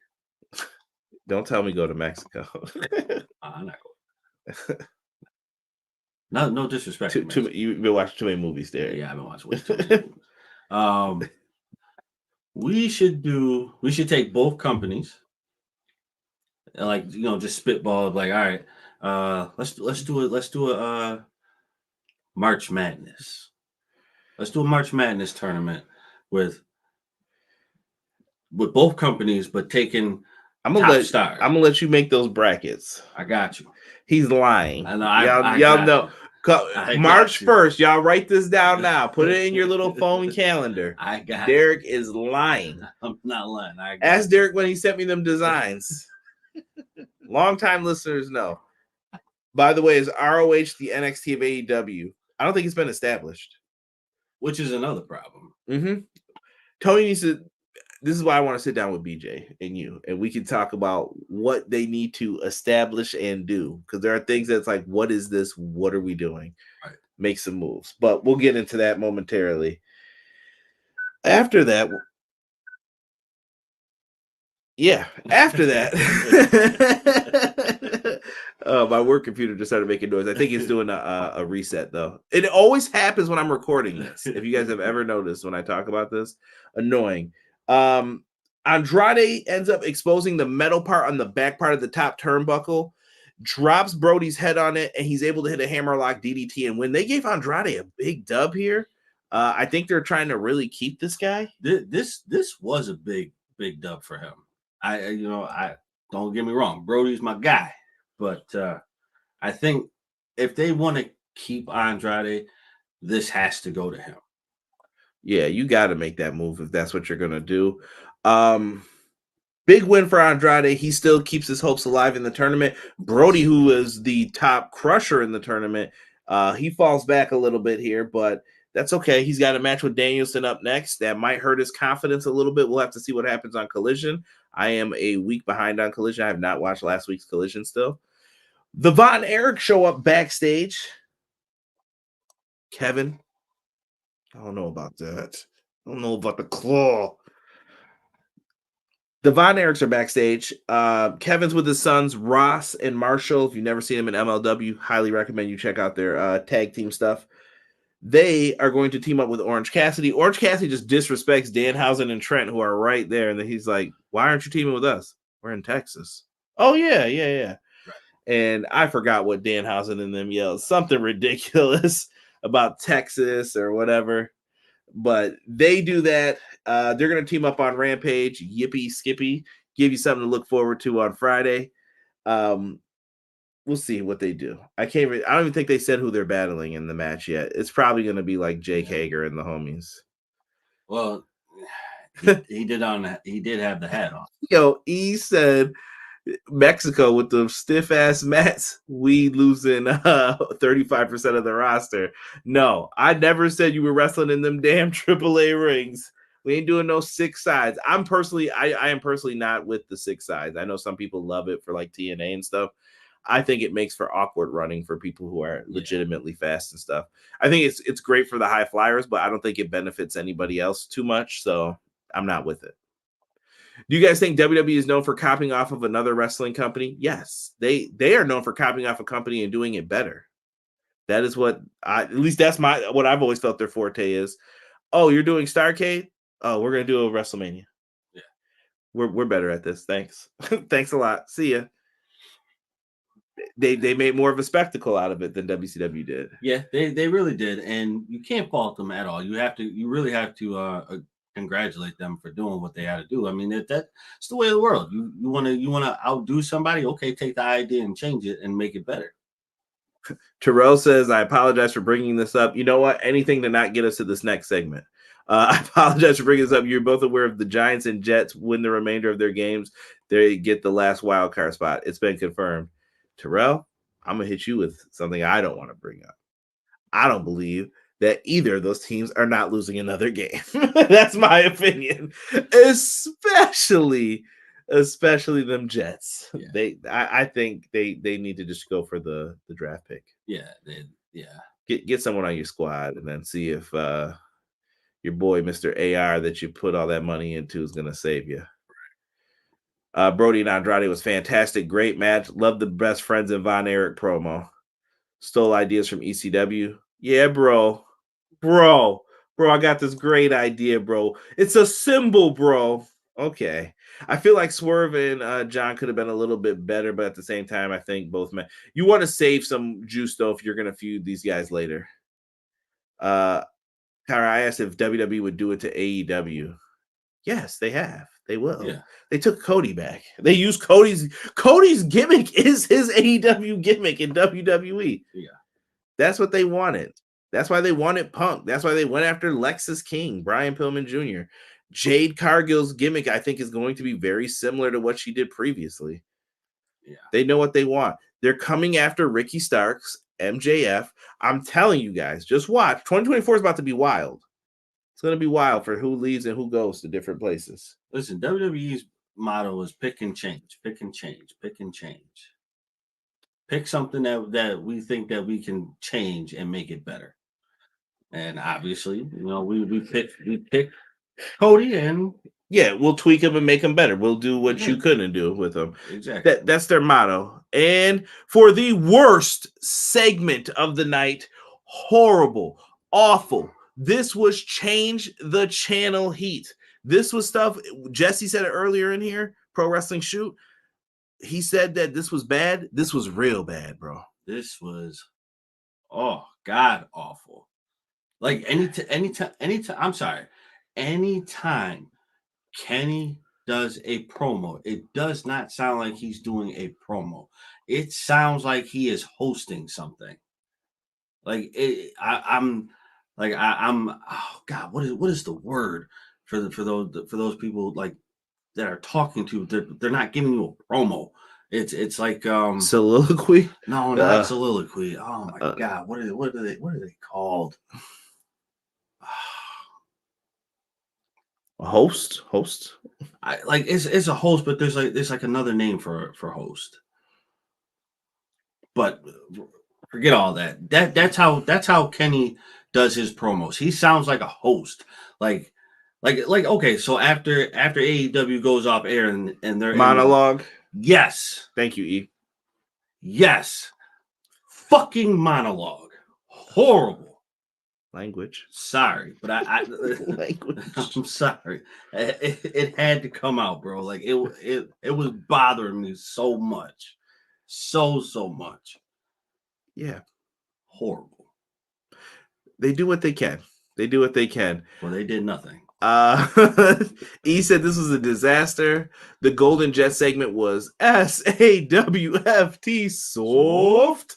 Don't tell me go to Mexico. I'm not going. No disrespect. You've been watching too many movies there. Yeah, I've been watching way too many movies. We should take both companies and just spitball like, all right, let's do a March Madness. Let's do a March Madness tournament with both companies, but taking I'm gonna let you make those brackets. I got you. He's lying. I know. Y'all know. March 1st, y'all write this down now. Put it in your little phone calendar. I got Derek is lying. I'm not lying. Ask Derek when he sent me them designs. Long-time listeners know. By the way, is ROH the NXT of AEW? I don't think it's been established. Which is another problem. Mm-hmm. Tony needs to. this is why I want to sit down with BJ and you, and we can talk about what they need to establish and do. Because there are things that's like, what is this? What are we doing? Right. Make some moves. But we'll get into that momentarily. After that, my work computer just started making noise. I think it's doing a reset, though. It always happens when I'm recording this. If you guys have ever noticed when I talk about this, annoying. Andrade ends up exposing the metal part on the back part of the top turnbuckle, drops Brody's head on it, and he's able to hit a hammerlock DDT. And when they gave Andrade a big dub here, I think they're trying to really keep this guy. This was a big dub for him. I don't get me wrong, Brody's my guy, but I think if they want to keep Andrade, this has to go to him. Yeah, you got to make that move if that's what you're gonna do. Big win for Andrade. He still keeps his hopes alive in the tournament. Brody, who is the top crusher in the tournament, he falls back a little bit here, but that's okay. He's got a match with Danielson up next. That might hurt his confidence a little bit. We'll have to see what happens on Collision. I am a week behind on Collision. I have not watched last week's Collision still. The Von Erich show up backstage. Kevin, I don't know about that. I don't know about the claw. The Von Erichs are backstage. Kevin's with his sons, Ross and Marshall. If you've never seen them in MLW, highly recommend you check out their tag team stuff. They are going to team up with Orange Cassidy. Orange Cassidy just disrespects Danhausen and Trent, who are right there. And then he's like, why aren't you teaming with us? We're in Texas. Oh, yeah. Right. And I forgot what Danhausen and them yelled. Something ridiculous about Texas or whatever. But they do that. They're going to team up on Rampage. Yippee Skippy. Give you something to look forward to on Friday. We'll see what they do. I don't even think they said who they're battling in the match yet. It's probably going to be like Jake Hager and the homies. Well, he did have the hat on. Yo, E said Mexico with the stiff ass mats, we losing 35% of the roster. No, I never said you were wrestling in them damn AAA rings. We ain't doing no 6 sides. I am personally not with the 6 sides. I know some people love it for like TNA and stuff. I think it makes for awkward running for people who are legitimately fast and stuff. I think it's great for the high flyers, but I don't think it benefits anybody else too much. So I'm not with it. Do you guys think WWE is known for copying off of another wrestling company? Yes, they are known for copying off a company and doing it better. That is what at least that's what I've always felt their forte is. Oh, you're doing Starrcade? Oh, we're gonna do a WrestleMania. Yeah, we're better at this. Thanks. Thanks a lot. See ya. They made more of a spectacle out of it than WCW did. Yeah, they really did, and you can't fault them at all. You really have to congratulate them for doing what they had to do. I mean, that's the way of the world. You want to outdo somebody? Okay, take the idea and change it and make it better. Terrell says, I apologize for bringing this up. You know what? Anything to not get us to this next segment. I apologize for bringing this up. You're both aware of the Giants and Jets win the remainder of their games. They get the last wild card spot. It's been confirmed. Terrell, I'm going to hit you with something I don't want to bring up. I don't believe that either of those teams are not losing another game. That's my opinion. Especially them Jets. Yeah. I think they need to just go for the draft pick. Yeah. Get someone on your squad and then see if your boy Mr. AR that you put all that money into is going to save you. Brody and Andrade was fantastic. Great match. Love the best friends in Von Erich promo. Stole ideas from ECW. Yeah, bro. I got this great idea, bro. It's a symbol, bro. Okay. I feel like Swerve and John could have been a little bit better, but at the same time, I think both men. You want to save some juice, though, if you're going to feud these guys later. Kyra, I asked if WWE would do it to AEW. Yes, they have. They will. Yeah. They took Cody back. They used Cody's gimmick is his AEW gimmick in WWE. Yeah. That's what they wanted. That's why they wanted Punk. That's why they went after Lexis King, Brian Pillman Jr. Jade Cargill's gimmick, I think, is going to be very similar to what she did previously. Yeah. They know what they want. They're coming after Ricky Starks, MJF. I'm telling you guys, just watch. 2024 is about to be wild. It's going to be wild for who leaves and who goes to different places. Listen, WWE's motto is pick and change, pick and change, pick and change. Pick something that we think that we can change and make it better. And obviously, we pick Cody, and yeah, we'll tweak him and make him better. We'll do what you couldn't do with him. Exactly. That's their motto. And for the worst segment of the night, horrible, awful. This was change the channel heat. This was stuff. Jesse said it earlier in here. Pro Wrestling Shoot. He said that this was bad. This was real bad, bro. This was, god awful. Like anytime. I'm sorry. Anytime Kenny does a promo, it does not sound like he's doing a promo. It sounds like he is hosting something. Like I'm oh god, what is the word for those people like that are talking to? They're not giving you a promo. It's like soliloquy. No, not soliloquy. Oh my god, what are they called? A host. It's a host, but there's like another name for host. But forget all that. That's how Kenny does his promos. He sounds like a host. Like okay, so after AEW goes off air and they're monologue. Yes. Thank you, E. Yes. Fucking monologue. Horrible. Language. Sorry, but I language. I'm sorry. It had to come out, bro. Like it was bothering me so much. So much. Yeah. Horrible. They do what they can. Well, they did nothing. E said this was a disaster. The Golden Jet segment was SAWFT soft.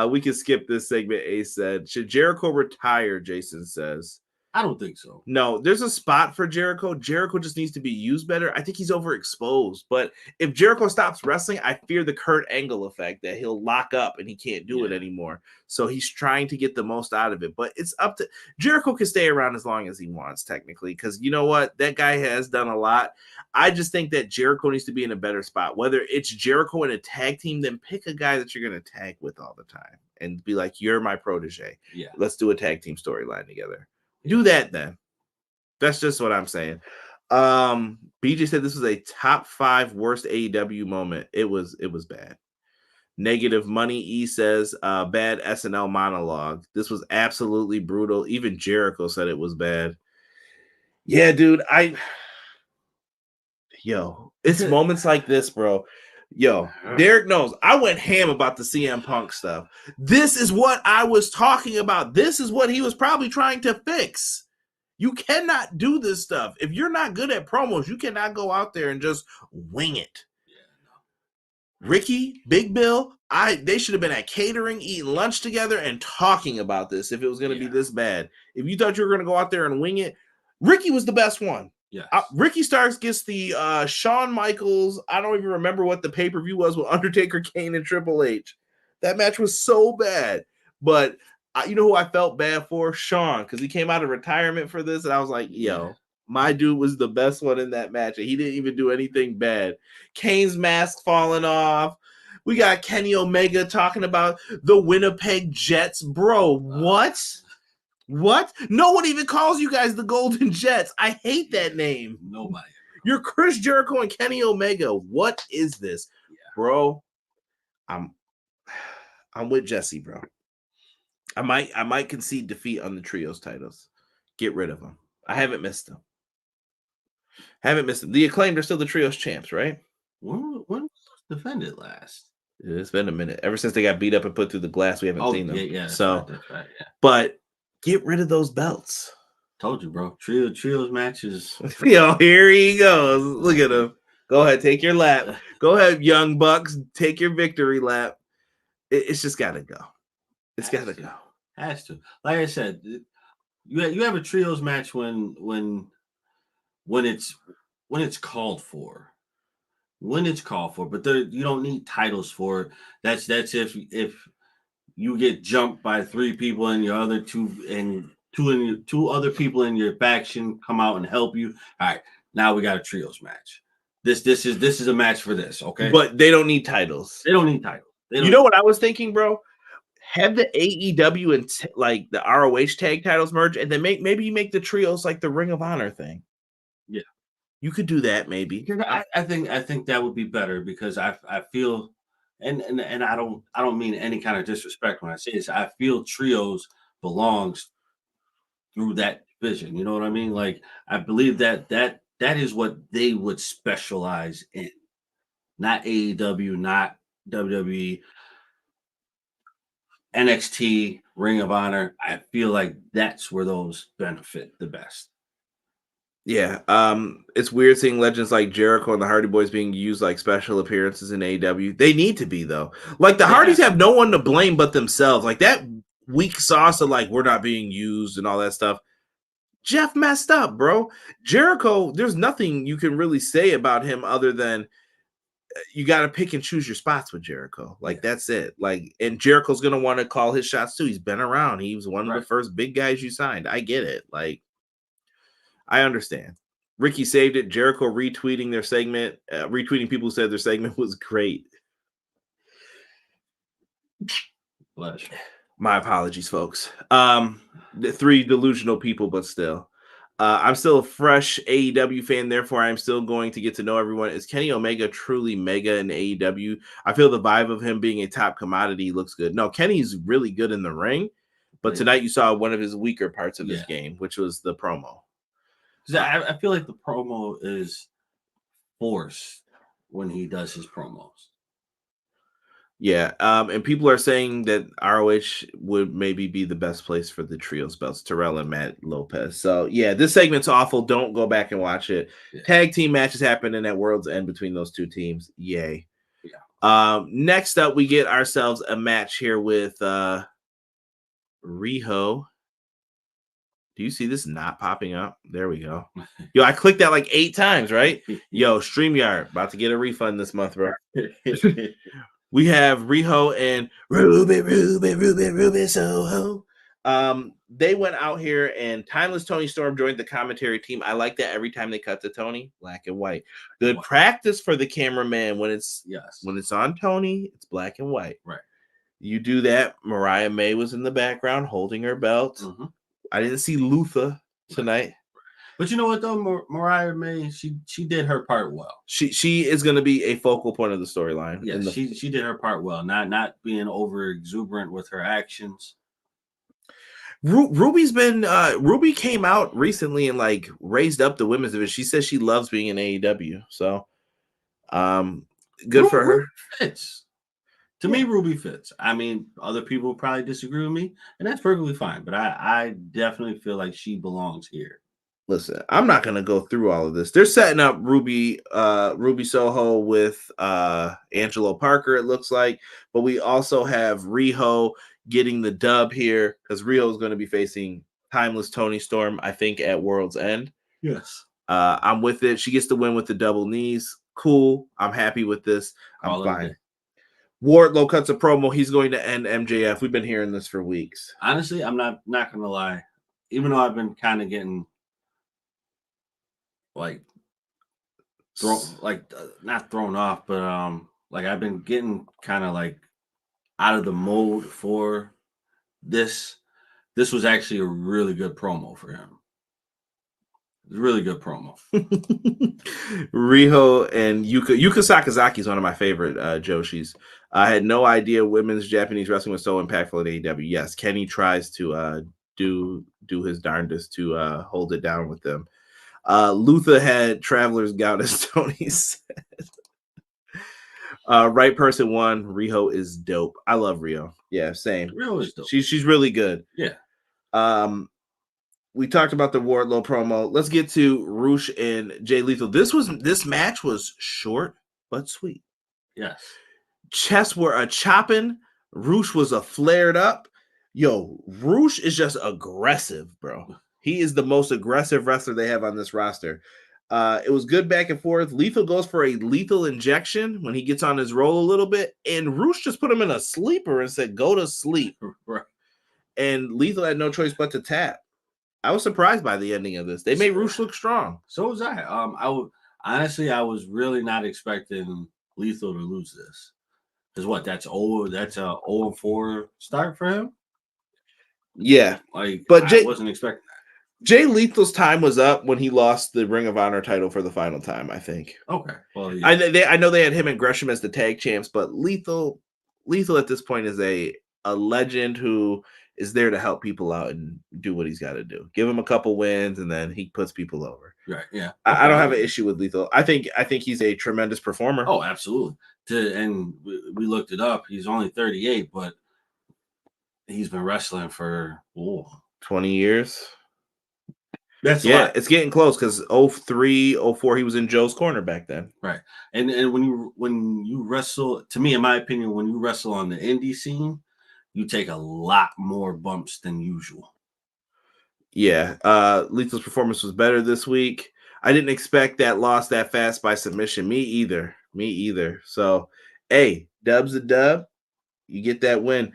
We can skip this segment. A said, should Jericho retire? Jason says. I don't think so. No, there's a spot for Jericho. Jericho just needs to be used better. I think he's overexposed. But if Jericho stops wrestling, I fear the Kurt Angle effect that he'll lock up and he can't do it anymore. So he's trying to get the most out of it. But it's up to Jericho can stay around as long as he wants, technically, because you know what? That guy has done a lot. I just think that Jericho needs to be in a better spot. Whether it's Jericho in a tag team, then pick a guy that you're going to tag with all the time and be like, you're my protege. Yeah. Let's do a tag team storyline together. Do that then. That's just what I'm saying. BJ said this was a top 5 worst AEW moment. It was bad. Negative Money E says bad SNL monologue. This was absolutely brutal. Even Jericho said it was bad. Yeah, dude. It's moments like this, bro. Derek knows I went ham about the CM Punk stuff. This is what I was talking about. This is what he was probably trying to fix. You cannot do this stuff. If you're not good at promos, you cannot go out there and just wing it. Ricky, Big Bill, they should have been at catering, eating lunch together, and talking about this if it was going to be this bad. If you thought you were going to go out there and wing it, Ricky was the best one. Yeah, Ricky Starks gets the Shawn Michaels. I don't even remember what the pay-per-view was with Undertaker, Kane, and Triple H. That match was so bad. But you know who I felt bad for? Shawn, because he came out of retirement for this, and I was like, my dude was the best one in that match, and he didn't even do anything bad. Kane's mask falling off. We got Kenny Omega talking about the Winnipeg Jets. Bro, what? What? No one even calls you guys the Golden Jets. I hate that name. Nobody. You're Chris Jericho and Kenny Omega. What is this? Yeah. Bro, I'm with Jesse, bro. I might concede defeat on the trios titles. Get rid of them. I haven't missed them. The Acclaimed are still the trios champs, right? When was defended last? It's been a minute. Ever since they got beat up and put through the glass, we haven't seen them. Yeah. So, that's right, yeah. But get rid of those belts. Told you, bro. Trios matches. Here he goes. Look at him. Go ahead, take your lap. Go ahead, Young Bucks. Take your victory lap. It's just got to go. It's got to go. Has to. Like I said, you have a trios match when it's called for. When it's called for, but you don't need titles for it. That's if you get jumped by 3 people and your other 2 and two other people in your faction come out and help you. All right, now we got a trios match. This is a match for this, okay? But they don't need titles. They don't need titles. You know what I was thinking, bro? Have the AEW and like the ROH tag titles merge, and then maybe you make the trios like the Ring of Honor thing. Yeah, you could do that maybe. I think that would be better because I feel and I don't mean any kind of disrespect when I say this. I feel trios belongs through that division. You know what I mean? Like I believe that is what they would specialize in, not AEW, not WWE. NXT, Ring of Honor, I feel like that's where those benefit the best. Yeah, it's weird seeing legends like Jericho and the Hardy Boys being used like special appearances in AEW. They need to be though. Like the Hardys have no one to blame but themselves. Like that weak sauce of like we're not being used and all that stuff. Jeff messed up, bro. Jericho, there's nothing you can really say about him other than you got to pick and choose your spots with Jericho. Like that's it. Like, and Jericho's gonna want to call his shots too. He's been around. He was one of the first big guys you signed. I get it. Like, I understand. Ricky saved it. Jericho retweeting their segment, retweeting people who said their segment was great. Bless. My apologies, folks. The three delusional people, but still. I'm still a fresh AEW fan, therefore I'm still going to get to know everyone. Is Kenny Omega truly mega in AEW? I feel the vibe of him being a top commodity looks good. No, Kenny's really good in the ring, but tonight you saw one of his weaker parts of his game, which was the promo. I feel like the promo is forced when he does his promos. Yeah, and people are saying that ROH would maybe be the best place for the trios belts, Terrell and Matt Lopez. So, yeah, this segment's awful. Don't go back and watch it. Yeah. Tag team matches happening at World's End between those two teams. Yay. Yeah. Next up, we get ourselves a match here with Riho. Do you see this not popping up? There we go. Yo, I clicked that like 8 times, right? Yo, StreamYard, about to get a refund this month, bro. We have Riho and Ruby Soho. They went out here and Timeless Tony Storm joined the commentary team. I like that every time they cut to Tony, black and white. Good practice for the cameraman when it's on Tony, it's black and white. Right. You do that. Mariah May was in the background holding her belt. Mm-hmm. I didn't see Luther tonight. But you know what though, Mariah May, she did her part well. She is going to be a focal point of the storyline. Yeah, she did her part well, not being over exuberant with her actions. Ruby's been Ruby came out recently and like raised up the women's division. She says she loves being in AEW, so good for her. Fits. To me, Ruby fits. I mean, other people probably disagree with me, and that's perfectly fine. But I definitely feel like she belongs here. Listen, I'm not going to go through all of this. They're setting up Ruby Soho with Angelo Parker, it looks like. But we also have Riho getting the dub here because Riho is going to be facing Timeless Tony Storm, I think, at World's End. Yes. I'm with it. She gets the win with the double knees. Cool. I'm happy with this. I'm fine. Wardlow cuts a promo. He's going to end MJF. We've been hearing this for weeks. Honestly, I'm not going to lie. Even though I've been kind of getting not thrown off, but like I've been getting kind of like out of the mode for this. This was actually a really good promo for him. It was a really good promo. Riho and Yuka Sakazaki is one of my favorite Joshis. I had no idea women's Japanese wrestling was so impactful in AEW. Yes, Kenny tries to do his darndest to hold it down with them. Luther had Traveler's Gout, as Tony said. Right person won. Riho is dope. I love Riho. Yeah, same. Riho is dope. She's really good. Yeah. We talked about the Wardlow promo. Let's get to Roosh and Jay Lethal. This match was short but sweet. Yes. Chests were a chopping. Roosh was a flared up. Yo, Roosh is just aggressive, bro. He is the most aggressive wrestler they have on this roster. It was good back and forth. Lethal goes for a lethal injection when he gets on his roll a little bit, and Roosh just put him in a sleeper and said, "Go to sleep." Right. And Lethal had no choice but to tap. I was surprised by the ending of this. They made Roosh look strong. So was I. I was really not expecting Lethal to lose this. Because what? That's a 0-4 start for him. Yeah, but I wasn't expecting that. Jay Lethal's time was up when he lost the Ring of Honor title for the final time, I think. Okay. Well, yeah. I know they had him and Gresham as the tag champs, but Lethal at this point is a legend who is there to help people out and do what he's got to do. Give him a couple wins, and then he puts people over. Right. Yeah. I don't have an issue with Lethal. I think he's a tremendous performer. Oh, absolutely. And we looked it up. He's only 38, but he's been wrestling for 20 years. That's it's getting close because 03, 04, he was in Joe's corner back then. Right. And when you wrestle, to me, in my opinion, when you wrestle on the indie scene, you take a lot more bumps than usual. Yeah. Lethal's performance was better this week. I didn't expect that loss that fast by submission. Me either. So, hey, Dub's a dub. You get that win.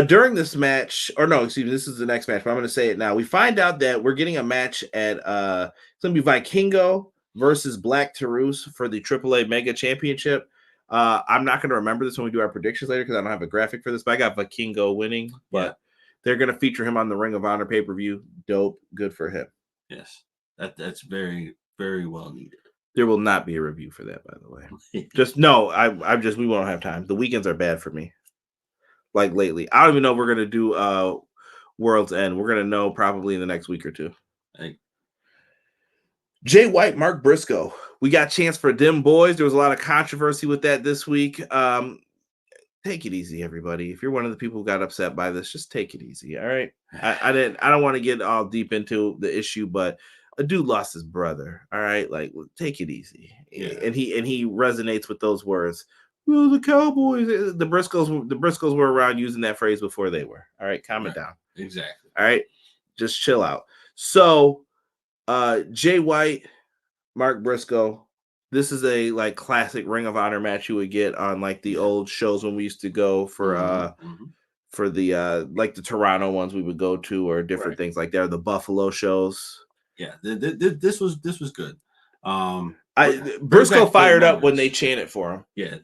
During this match, or no, excuse me, this is the next match, but I'm going to say it now. We find out that we're getting a match at it's going to be Vikingo versus Black Taurus for the AAA Mega Championship. I'm not going to remember this when we do our predictions later because I don't have a graphic for this, but I got Vikingo winning. But they're going to feature him on the Ring of Honor pay-per-view. Dope. Good for him. Yes. That's very, very well needed. There will not be a review for that, by the way. We won't have time. The weekends are bad for me. Like lately. I don't even know if we're going to do World's End. We're going to know probably in the next week or two. Hey. Jay White, Mark Briscoe. We got a chance for them boys. There was a lot of controversy with that this week. Take it easy, everybody. If you're one of the people who got upset by this, just take it easy. All right. I don't want to get all deep into the issue, but a dude lost his brother. All right. Like, take it easy. Yeah. And he resonates with those words. Well, the Cowboys, the Briscoes were around using that phrase before they were. All right, calm it down. Exactly. All right, just chill out. So, Jay White, Mark Briscoe. This is a classic Ring of Honor match you would get on the old shows when we used to go for for the the Toronto ones we would go to or different things like that, or the Buffalo shows. Yeah, this was good. Briscoe fired up when they chanted for him. Yeah,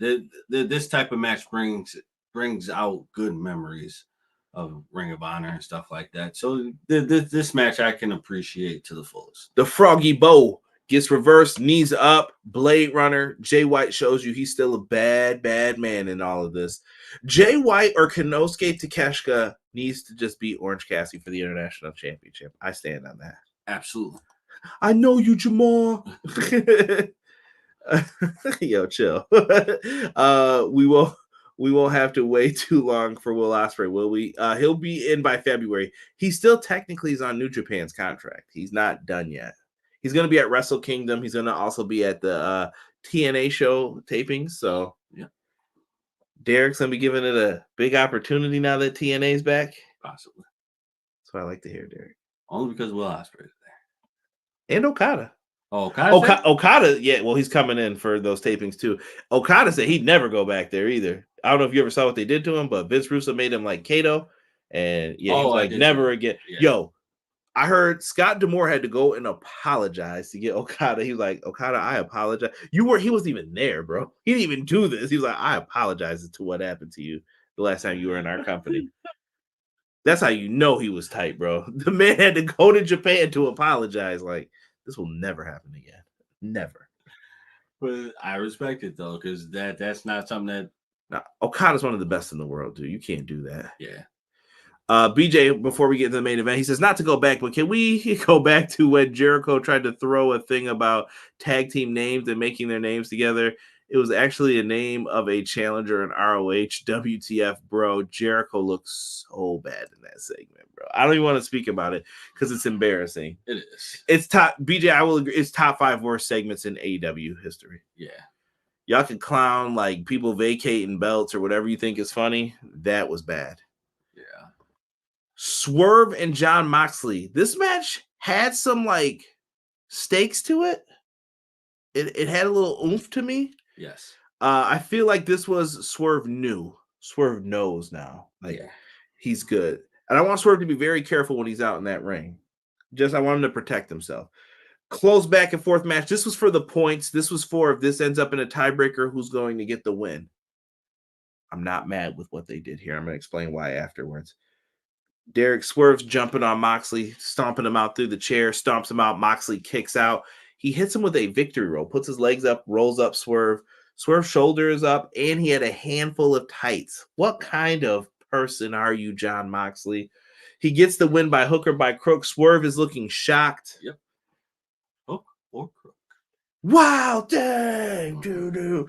this type of match brings out good memories of Ring of Honor and stuff like that. So this match I can appreciate to the fullest. The Froggy Bow gets reversed, knees up, Blade Runner. Jay White shows you he's still a bad man in all of this. Jay White or Konosuke Takeshita needs to just beat Orange Cassidy for the International Championship. I stand on that. Absolutely. I know you, Jamal. Yo, chill. We won't have to wait too long for Will Ospreay, will we? He'll be in by February. He still technically is on New Japan's contract. He's not done yet. He's going to be at Wrestle Kingdom. He's going to also be at the TNA show tapings. So yeah, Derek's going to be giving it a big opportunity now that TNA's back. Possibly. That's what I like to hear, Derek. Only because Will Ospreay is there. And Okada. Oh, Okada, yeah, well, he's coming in for those tapings too. Okada said he'd never go back there either. I don't know if you ever saw what they did to him, but Vince Russo made him like Kato, and he was never again. Yeah. Yo, I heard Scott D'Amore had to go and apologize to get Okada. He was like, Okada, I apologize. He wasn't even there, bro. He didn't even do this. He was like, I apologize to what happened to you the last time you were in our company. That's how you know he was tight, bro. The man had to go to Japan to apologize. Like, this will never happen again. Never. But I respect it though, because that's not something that. Nah, Okada's one of the best in the world, dude. You can't do that. Yeah. BJ, before we get to the main event, he says not to go back, but can we go back to when Jericho tried to throw a thing about tag team names and making their names together? It was actually a name of a challenger in ROH. WTF, bro. Jericho looks so bad in that segment, bro. I don't even want to speak about it because it's embarrassing. It is. It's top, BJ, I will agree. It's top 5 worst segments in AEW history. Yeah. Y'all can clown like people vacating belts or whatever you think is funny. That was bad. Yeah. Swerve and John Moxley. This match had some stakes to it. It had a little oomph to me. Yes. I feel like this was Swerve new. Swerve knows now. He's good. And I want Swerve to be very careful when he's out in that ring. I want him to protect himself. Close back and forth match. This was for the points. This was for if this ends up in a tiebreaker, who's going to get the win. I'm not mad with what they did here. I'm going to explain why afterwards. Derek Swerve's jumping on Moxley, stomping him out through the chair, stomps him out. Moxley kicks out. He hits him with a victory roll, puts his legs up, rolls up Swerve. Swerve's shoulders up, and he had a handful of tights. What kind of person are you, John Moxley? He gets the win by hook or by crook. Swerve is looking shocked. Yep. Hook or crook. Wow, dang, do.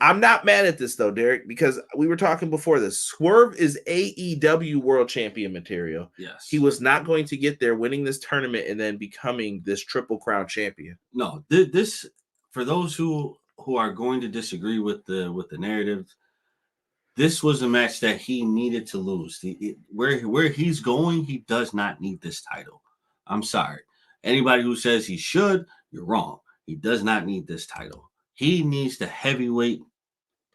I'm not mad at this though, Derek, because we were talking before this. Swerve is AEW World Champion material. Yes. He was not going to get there winning this tournament and then becoming this Triple Crown champion. No, this for those who are going to disagree with the narrative, this was a match that he needed to lose. Where he's going, he does not need this title. I'm sorry. Anybody who says he should, you're wrong. He does not need this title. He needs the heavyweight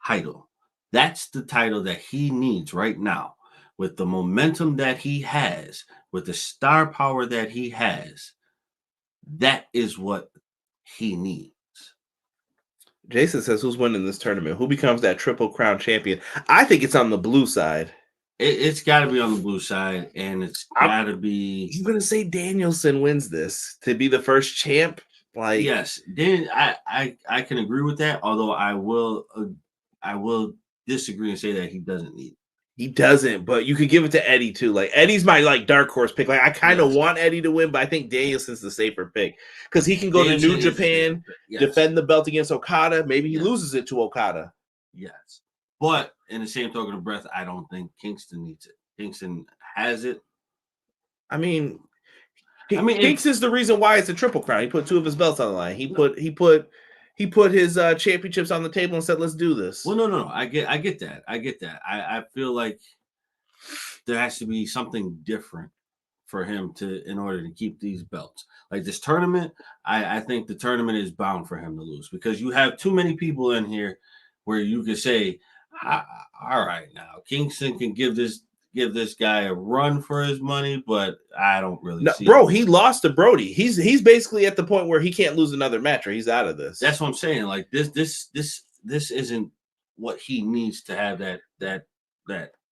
title. That's the title that he needs right now. With the momentum that he has, with the star power that he has, that is what he needs. Jason says, who's winning this tournament? Who becomes that Triple Crown champion? I think it's on the blue side. It's got to be on the blue side, and it's got to be. I'm going to say Danielson wins this to be the first champ. Like, yes, then I can agree with that. Although I will disagree and say that he doesn't need it. He doesn't, but you could give it to Eddie too. Like, Eddie's my dark horse pick. Like, I kind of want Eddie to win, but I think Danielson's the safer pick because he can go to New Japan, defend the belt against Okada. Maybe he loses it to Okada. Yes, but in the same token of breath, I don't think Kingston needs it. Kingston has it. I mean, Kingston's the reason why it's a Triple Crown. He put 2 of his belts on the line. He put his championships on the table and said, "Let's do this." Well, no. I get that. I feel like there has to be something different for him in order to keep these belts. Like this tournament, I think the tournament is bound for him to lose because you have too many people in here where you could say, all right, now Kingston can give this guy a run for his money, but I don't really see bro, he lost to Brody. He's basically at the point where he can't lose another match or he's out of this. That's what I'm saying. Like this isn't what he needs to have that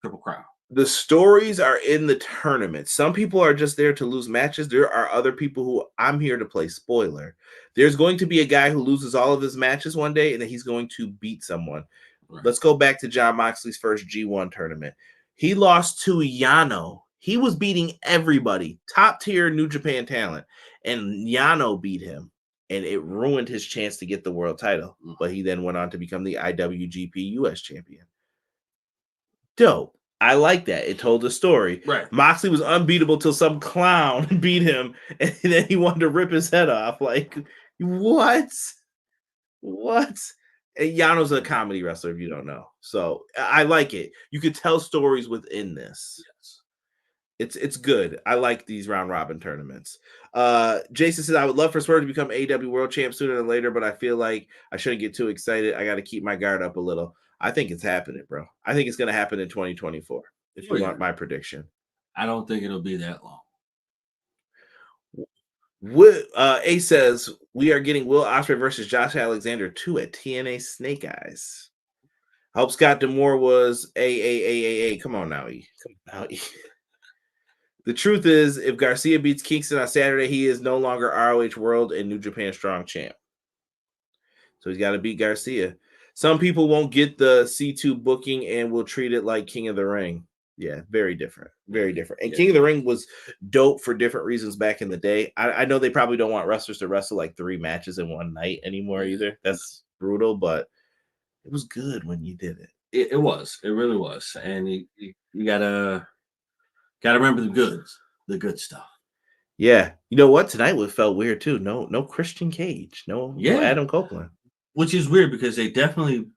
Triple Crown. The stories are in the tournament. Some people are just there to lose matches. There are other people who I'm here to play spoiler. There's going to be a guy who loses all of his matches one day and then he's going to beat someone. Right. Let's go back to John Moxley's first G1 tournament. He lost to Yano. He was beating everybody, top tier New Japan talent, and Yano beat him, and it ruined his chance to get the world title. But he then went on to become the IWGP US champion. Dope. I like that. It told a story. Right. Moxley was unbeatable till some clown beat him, and then he wanted to rip his head off. Like, what? And Yano's a comedy wrestler, if you don't know. So I like it. You could tell stories within this. Yes. It's good. I like these round robin tournaments. Jason says, I would love for Swerve to become AEW World Champ sooner than later, but I feel like I shouldn't get too excited. I got to keep my guard up a little. I think it's happening, bro. I think it's going to happen in 2024, if you want my prediction. I don't think it'll be that long. A says, we are getting Will Ospreay versus Josh Alexander 2 at TNA Snake Eyes. I hope Scott D'Amore was a. Come on now, E. The truth is, if Garcia beats Kingston on Saturday, he is no longer ROH World and New Japan Strong Champ. So he's got to beat Garcia. Some people won't get the C2 booking and will treat it like King of the Ring. Yeah, very different. Very different. And King of the Ring was dope for different reasons back in the day. I know they probably don't want wrestlers to wrestle like 3 matches in one night anymore either. That's brutal, but it was good when you did it. It was. It really was. And you gotta remember the good stuff. Yeah. You know what? Tonight it felt weird too. No Christian Cage. No Adam Copeland. Which is weird because they definitely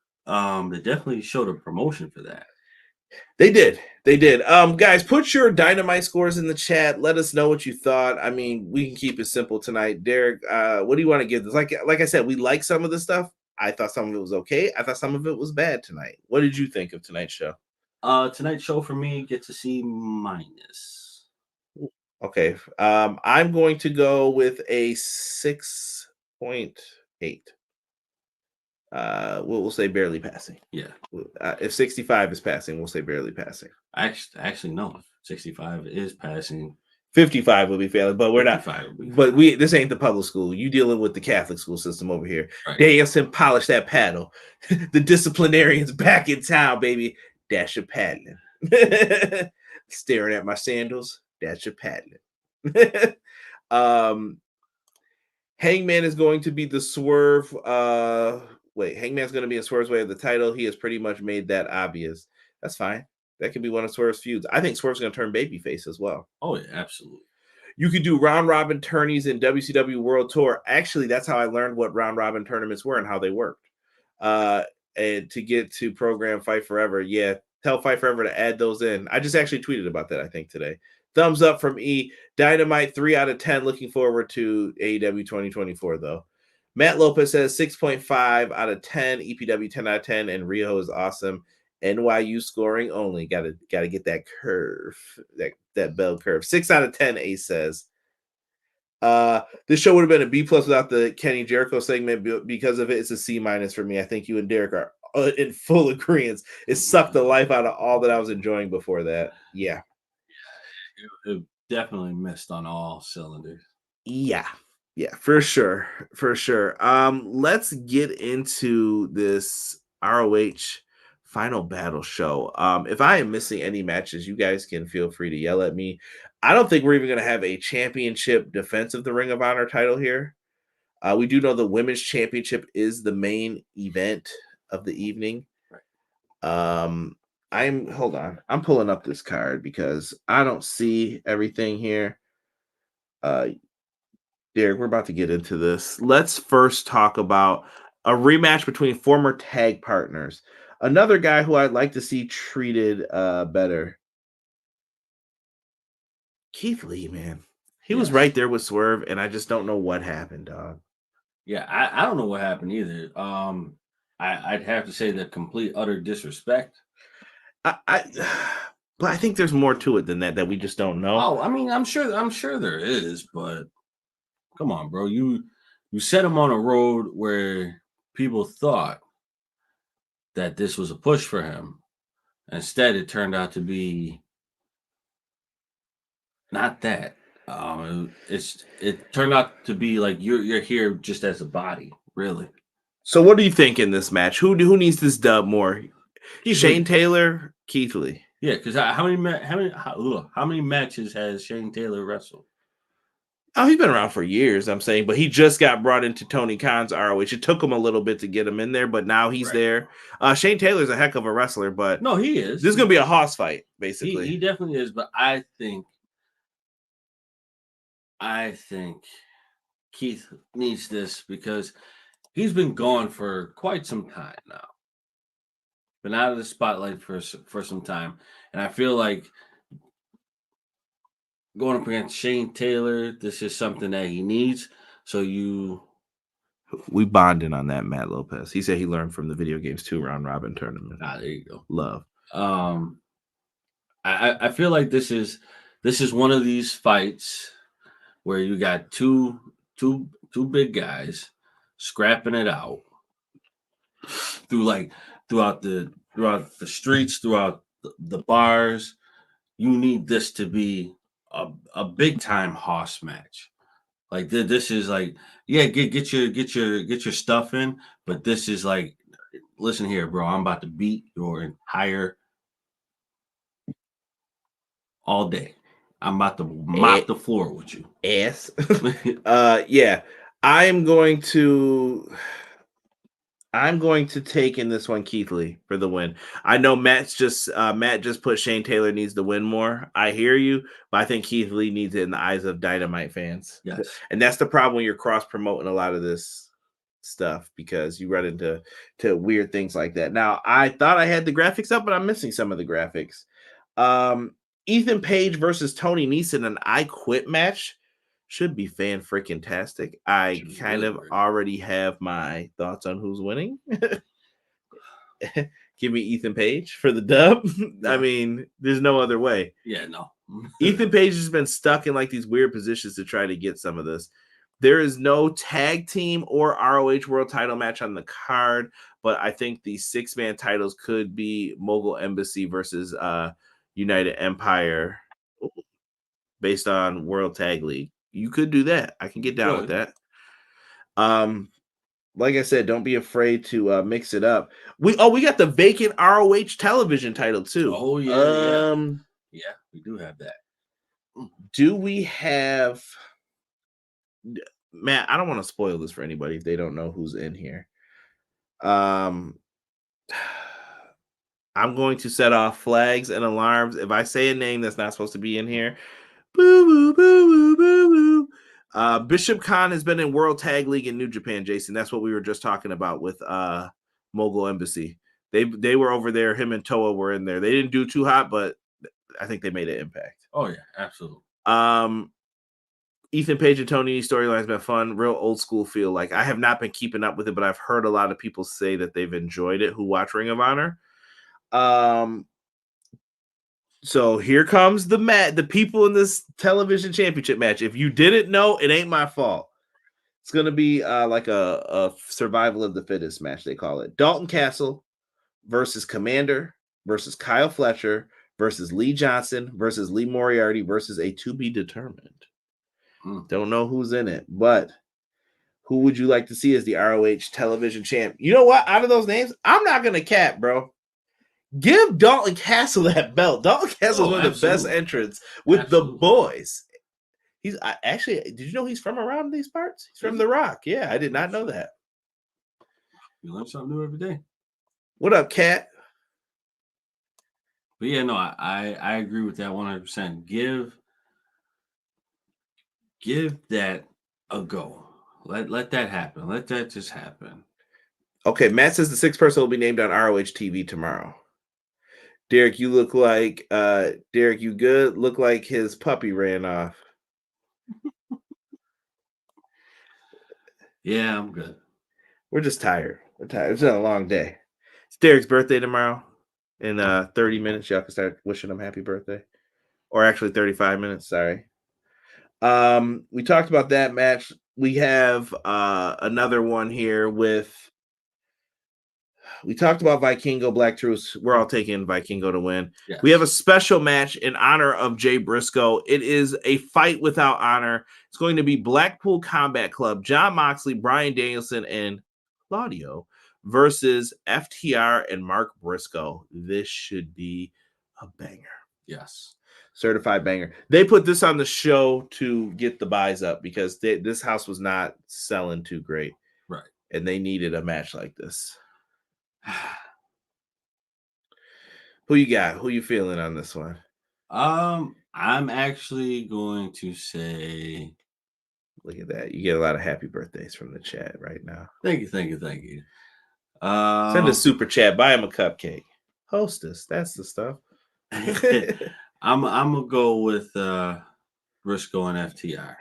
showed a promotion for that. They did. Guys, put your Dynamite scores in the chat. Let us know what you thought. I mean, we can keep it simple tonight. Derek, what do you want to give this? Like I said, we like some of the stuff. I thought some of it was okay. I thought some of it was bad tonight. What did you think of tonight's show? Tonight's show for me gets a C-. Okay. I'm going to go with a 6.8. We'll say barely passing. Yeah. If 65 is passing, we'll say barely passing. Actually, no. 65 is passing. 55 will be failing, but we're not. But this ain't the public school. You dealing with the Catholic school system over here. Right. Danielson, polish that paddle. The disciplinarian's back in town, baby. Dash your paddling. Staring at my sandals. Dash your paddling. Hangman is going to be the Swerve. Hangman's going to be in Swerve's way of the title. He has pretty much made that obvious. That's fine. That could be one of Swerve's feuds. I think Swerve's going to turn babyface as well. Oh, yeah, absolutely. You could do round robin tourneys in WCW World Tour. Actually, that's how I learned what round robin tournaments were and how they worked. And to get to program Fight Forever, yeah, tell Fight Forever to add those in. I just actually tweeted about that, I think, today. Thumbs up from E. Dynamite 3 out of 10. Looking forward to AEW 2024, though. Matt Lopez says 6.5 out of 10. EPW 10 out of 10. And Riho is awesome. NYU scoring only. Gotta get that curve, that bell curve. 6 out of 10, Ace says. This show would have been a B+ without the Kenny Jericho segment. Because of it, it's a C- for me. I think you and Derek are in full agreement. It sucked the life out of all that I was enjoying before that. Yeah. It definitely missed on all cylinders. Yeah, for sure. Let's get into this ROH Final Battle show. If I am missing any matches, you guys can feel free to yell at me. I don't think we're even going to have a championship defense of the Ring of Honor title here. We do know the women's championship is the main event of the evening. Right. Hold on. I'm pulling up this card because I don't see everything here. Derek, we're about to get into this. Let's first talk about a rematch between former tag partners. Another guy who I'd like to see treated better. Keith Lee, man. He was right there with Swerve, and I just don't know what happened, dog. Yeah, I don't know what happened either. I'd have to say the complete utter disrespect. But I think there's more to it than that we just don't know. Oh, I mean, I'm sure there is, but come on, bro. You set him on a road where people thought that this was a push for him. Instead, it turned out to be not that. It turned out to be like you're here just as a body, really. So what do you think in this match? Who needs this dub more? Shane Taylor, Keith Lee. Yeah, because how many matches has Shane Taylor wrestled? Oh, he's been around for years, I'm saying, but he just got brought into Tony Khan's ROH. It took him a little bit to get him in there, but now he's there. Shane Taylor's a heck of a wrestler, but no, he is. This is going to be a hoss fight, basically. He definitely is, but I think Keith needs this because he's been gone for quite some time now. Been out of the spotlight for some time, and I feel like going up against Shane Taylor, this is something that he needs. So we bonded on that, Matt Lopez. He said he learned from the video games 2 round robin tournament. There you go. Love. I feel like this is one of these fights where you got two big guys scrapping it out throughout the streets, throughout the bars. You need this to be a big time hoss match. Like this is like, yeah, get your stuff in, but this is like, listen here, bro, I'm about to beat your entire all day. I'm about to mop the floor with you. Ass. Yeah. I'm going to take in this one Keith Lee for the win. I know Matt just put Shane Taylor needs to win more. I hear you, but I think Keith Lee needs it in the eyes of Dynamite fans. Yes. And that's the problem when you're cross promoting a lot of this stuff, because you run into weird things like that. Now, I thought I had the graphics up, but I'm missing some of the graphics. Ethan Page versus Tony Nese, an I Quit match. Should be fan-freaking-tastic. I kind of already have my thoughts on who's winning. Give me Ethan Page for the dub. Yeah. I mean, there's no other way. Yeah, no. Ethan Page has been stuck in like these weird positions to try to get some of this. There is no tag team or ROH world title match on the card, but I think the 6-man titles could be Mogul Embassy versus United Empire based on World Tag League. You could do that. I can get down with that. Like I said, don't be afraid to mix it up. We got the vacant ROH television title too. Oh yeah, yeah, we do have that. Do we have Matt? I don't want to spoil this for anybody if they don't know who's in here. I'm going to set off flags and alarms if I say a name that's not supposed to be in here. Boo boo boo boo boo boo. Bishop Khan has been in World Tag League in New Japan, Jason. That's what we were just talking about with Mogul Embassy. They were over there. Him and Toa were in there. They didn't do too hot, but I think they made an impact. Oh yeah, absolutely. Ethan Page and Tony storyline has been fun. Real old school feel. Like I have not been keeping up with it, but I've heard a lot of people say that they've enjoyed it who watch Ring of Honor. So here comes the people in this television championship match. If you didn't know, it ain't my fault. It's going to be like a survival of the fittest match, they call it. Dalton Castle versus Commander versus Kyle Fletcher versus Lee Johnson versus Lee Moriarty versus a to be determined. Don't know who's in it, but who would you like to see as the ROH television champ? You know what? Out of those names, I'm not going to cap, bro. Give Dalton Castle that belt. Dalton Castle is one of the best entrants with the boys. He's actually, did you know he's from around these parts? He's from The Rock. Yeah, I did not know that. You learn something new every day. What up, Cat? But yeah, no, I agree with that 100%. Give that a go. Let that happen. Let that just happen. Okay, Matt says the 6th person will be named on ROH TV tomorrow. Derek, you look like Derek, you good? Look like his puppy ran off. Yeah, I'm good. We're just tired. We're tired. It's been a long day. It's Derek's birthday tomorrow. In 30 minutes, y'all can start wishing him happy birthday. Or actually 35 minutes, sorry. We talked about that match. We have another one here with we talked about Vikingo Black Truth. We're all taking Vikingo to win. Yes. We have a special match in honor of Jay Briscoe. It is a fight without honor. It's going to be Blackpool Combat Club, John Moxley, Bryan Danielson, and Claudio versus FTR and Mark Briscoe. This should be a banger. Yes. Certified banger. They put this on the show to get the buys up because this house was not selling too great. Right. And they needed a match like this. Who you got? Who you feeling on this one? I'm actually going to say, look at that. You get a lot of happy birthdays from the chat right now. Thank you. Send a super chat. Buy him a cupcake. Hostess. That's the stuff. I'm gonna go with Briscoe and FTR.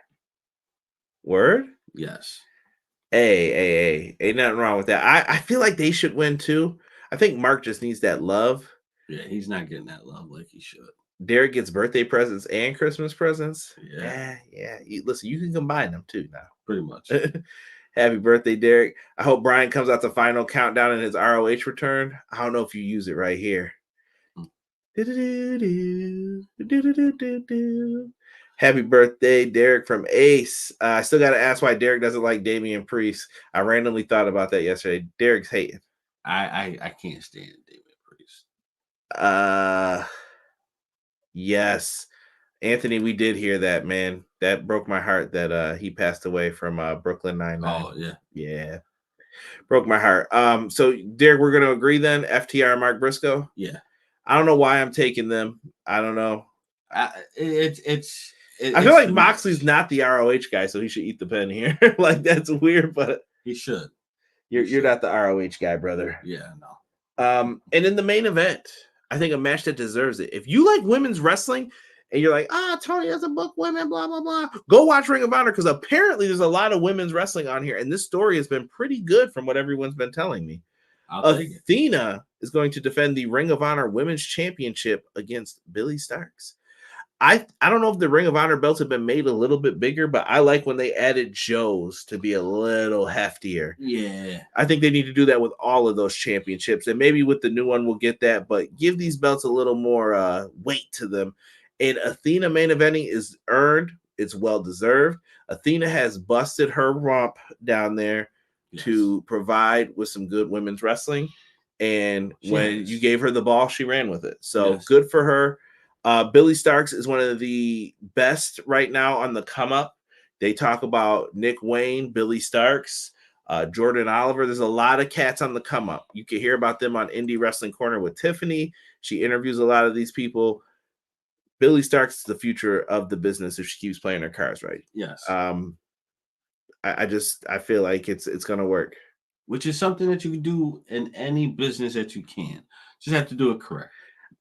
Word? Yes. Hey, ain't nothing wrong with that. I feel like they should win too. I think Mark just needs that love. Yeah, he's not getting that love like he should. Derek gets birthday presents and Christmas presents. Yeah. Listen, you can combine them too now. Pretty much. Happy birthday, Derek. I hope Brian comes out the final countdown in his ROH return. I don't know if you use it right here. Happy birthday, Derek from Ace. I still got to ask why Derek doesn't like Damian Priest. I randomly thought about that yesterday. Derek's hating. I can't stand Damian Priest. Yes. Anthony, we did hear that, man. That broke my heart that he passed away from Brooklyn Nine-Nine. Oh, yeah. Yeah. Broke my heart. So, Derek, we're going to agree then? FTR, Mark Briscoe? Yeah. I don't know why I'm taking them. I don't know. I feel like Moxley's not the ROH guy, so he should eat the pen here. Like, that's weird, but he should. You're not the ROH guy, brother. Yeah, no. And in the main event, I think a match that deserves it. If you like women's wrestling and you're like, Tony doesn't book women, blah, blah, blah, go watch Ring of Honor because apparently there's a lot of women's wrestling on here, and this story has been pretty good from what everyone's been telling me. I'll take it. Athena is going to defend the Ring of Honor Women's Championship against Billy Starks. I don't know if the Ring of Honor belts have been made a little bit bigger, but I like when they added Joe's to be a little heftier. Yeah. I think they need to do that with all of those championships. And maybe with the new one, we'll get that, but give these belts a little more weight to them. And Athena main eventing is earned. It's well-deserved. Athena has busted her rump down there to provide with some good women's wrestling. And when you gave her the ball, she ran with it. So good for her. Billy Starks is one of the best right now on the come up. They talk about Nick Wayne, Billy Starks, Jordan Oliver. There's a lot of cats on the come up. You can hear about them on Indie Wrestling Corner with Tiffany. She interviews a lot of these people. Billy Starks is the future of the business if she keeps playing her cards right. Yes. I feel like it's going to work. Which is something that you can do in any business that you can. Just have to do it correct.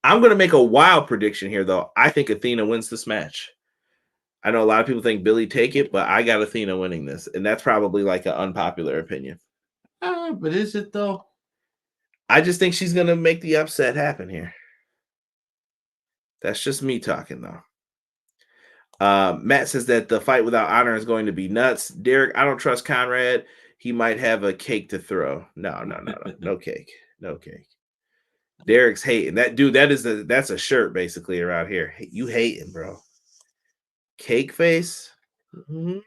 I'm going to make a wild prediction here, though. I think Athena wins this match. I know a lot of people think Billy take it, but I got Athena winning this. And that's probably like an unpopular opinion. But is it, though? I just think she's going to make the upset happen here. That's just me talking, though. Matt says that the fight without honor is going to be nuts. Derek, I don't trust Conrad. He might have a cake to throw. No. No cake. No cake. Derek's hating. That dude, that's a shirt basically around here. You hating, bro. Cake face. Mm-hmm.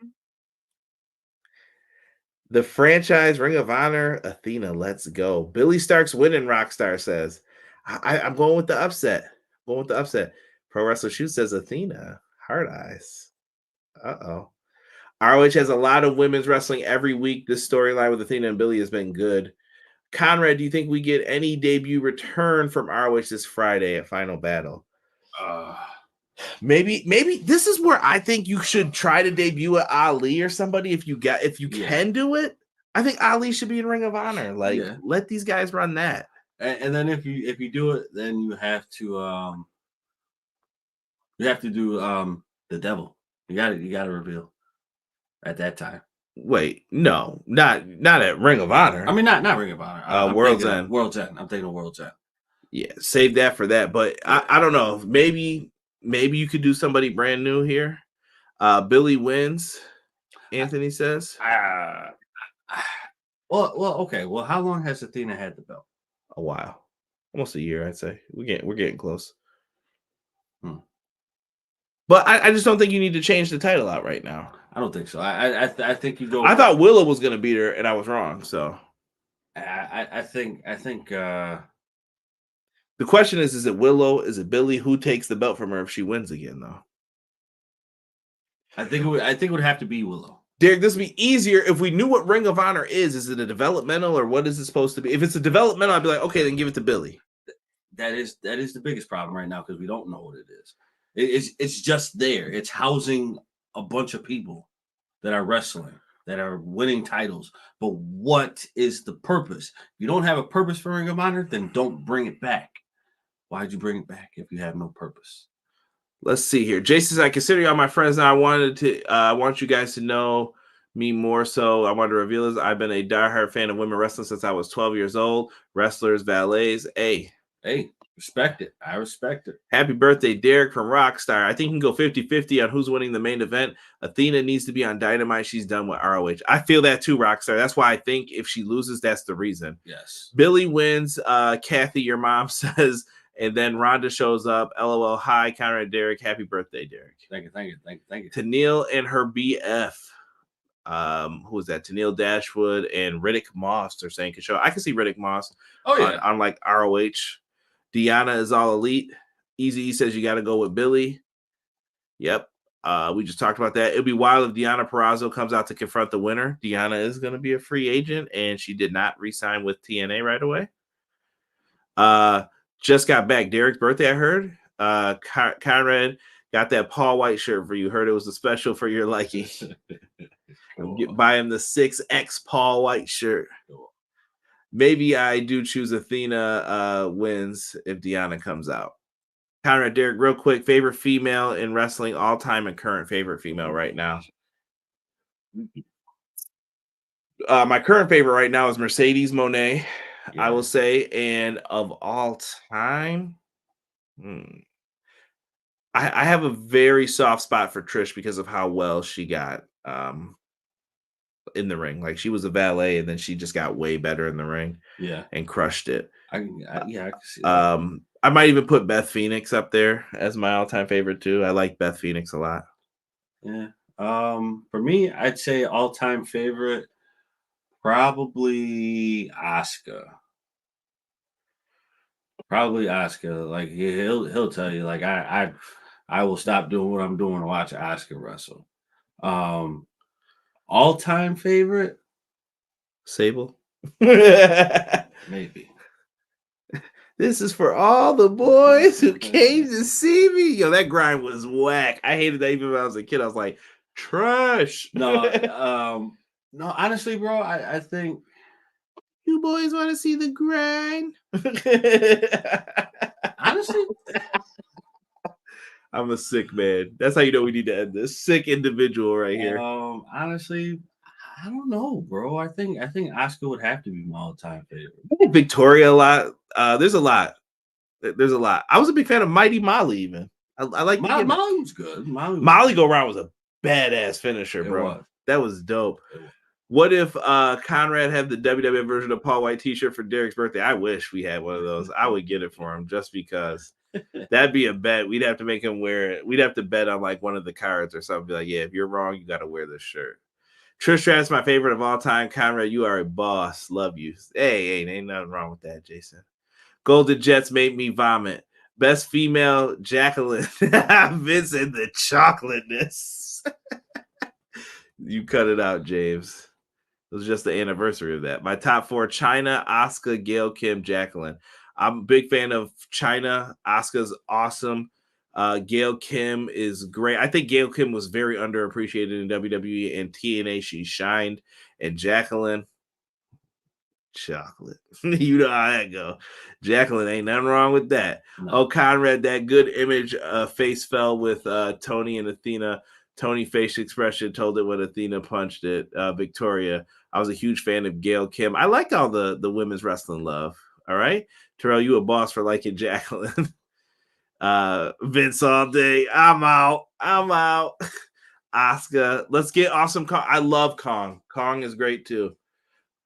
The franchise Ring of Honor, Athena, let's go. Billy Starks winning, Rockstar says. I'm going with the upset. Pro Wrestler Shoot says Athena. Hard eyes. Uh-oh. ROH has a lot of women's wrestling every week. This storyline with Athena and Billy has been good. Conrad, do you think we get any debut return from ROH this Friday at Final Battle? Maybe this is where I think you should try to debut at Ali or somebody if you can do it. I think Ali should be in Ring of Honor. Let these guys run that. And then if you do it, then you have to do the devil. You got to reveal at that time. Wait, no, not at Ring of Honor. I mean, not Ring of Honor. World's End. World's End. I'm thinking World's End. Yeah, save that for that. But I don't know. Maybe you could do somebody brand new here. Billy wins. Anthony says. Well, okay. Well, how long has Athena had the belt? A while, almost a year, I'd say. We're getting close. But I just don't think you need to change the title out right now. I don't think so. I think you go. I thought Willow was going to beat her, and I was wrong. So I think. The question is it Willow? Is it Billy? Who takes the belt from her if she wins again? Though I think it would have to be Willow. Derek, this would be easier if we knew what Ring of Honor is. Is it a developmental or what is it supposed to be? If it's a developmental, I'd be like, okay, then give it to Billy. That is the biggest problem right now because we don't know what it is. It's just there. It's housing a bunch of people that are wrestling, that are winning titles. But what is the purpose? If you don't have a purpose for Ring of Honor, then don't bring it back. Why'd you bring it back if you have no purpose? Let's see here. Jason says, I consider y'all my friends now. I want you guys to know me more so. I want to reveal this. I've been a diehard fan of women wrestling since I was 12 years old. Wrestlers, valets. Hey, respect it. I respect it. Happy birthday, Derek from Rockstar. I think you can go 50-50 on who's winning the main event. Athena needs to be on Dynamite. She's done with ROH. I feel that too, Rockstar. That's why I think if she loses, that's the reason. Yes. Billy wins. Kathy, your mom says, and then Rhonda shows up. LOL. Hi, Conrad, Derek. Happy birthday, Derek. Thank you. Tennille and her BF. Who is that? Tennille Dashwood and Riddick Moss are saying can show. I can see Riddick Moss on like ROH. Deanna is all elite. Easy E says you got to go with Billy. Yep. We just talked about that. It'd be wild if Deanna Purrazzo comes out to confront the winner. Deanna is going to be a free agent, and she did not re-sign with TNA right away. Just got back. Derek's birthday, I heard. Conrad got that Paul White shirt for you. Heard it was a special for your liking. Buy him the 6X Paul White shirt. Maybe I do choose Athena wins if Deanna comes out. Conrad, Derek, real quick. Favorite female in wrestling all time and current favorite female right now. My current favorite right now is Mercedes Moné. I will say, and of all time, I have a very soft spot for Trish because of how well she got in the ring. Like she was a valet, and then she just got way better in the ring. Yeah, and crushed it. I can see that. I might even put Beth Phoenix up there as my all-time favorite too. I like Beth Phoenix a lot. Yeah. For me, I'd say all-time favorite, probably Asuka. Probably Asuka. Like he'll tell you, like I will stop doing what I'm doing to watch Asuka wrestle. All-time favorite, Sable. maybe. This is for all the boys who came to see me. Yo, that grind was whack. I hated that even when I was a kid. I was like, trash. No, honestly, bro, I think you boys want to see the grind. Honestly, I'm a sick man. That's how you know we need to end this. Sick individual right here. Honestly, I don't know, bro. I think Asuka would have to be my all-time favorite. I think Victoria a lot. There's a lot. There's a lot. I was a big fan of Mighty Molly. Even I like Molly was good. Molly go around was a badass finisher, bro. That was dope. What if Conrad had the WWE version of Paul White T-shirt for Derek's birthday? I wish we had one of those. I would get it for him just because. That'd be a bet. We'd have to make him wear it. We'd have to bet on like one of the cards or something. Be like, yeah, if you're wrong, you got to wear this shirt. Trish Stratus, my favorite of all time. Conrad, you are a boss. Love you. Hey, ain't nothing wrong with that, Jason. Golden Jets made me vomit. Best female, Jacqueline. Vince and the chocolateness. You cut it out, James. It was just the anniversary of that. My top 4: Chyna, Asuka, Gail Kim, Jacqueline. I'm a big fan of Chyna. Asuka's awesome. Gail Kim is great. I think Gail Kim was very underappreciated in WWE and TNA. She shined. And Jacqueline, chocolate. You know how that go. Jacqueline, ain't nothing wrong with that. No. Oh, Conrad, that good image face fell with Tony and Athena. Tony face expression told it when Athena punched it. Victoria, I was a huge fan of Gail Kim. I like all the women's wrestling love. All right. Terrell, you a boss for liking Jacqueline. Vince all day. I'm out. Asuka. Let's get awesome Kong. I love Kong. Kong is great too.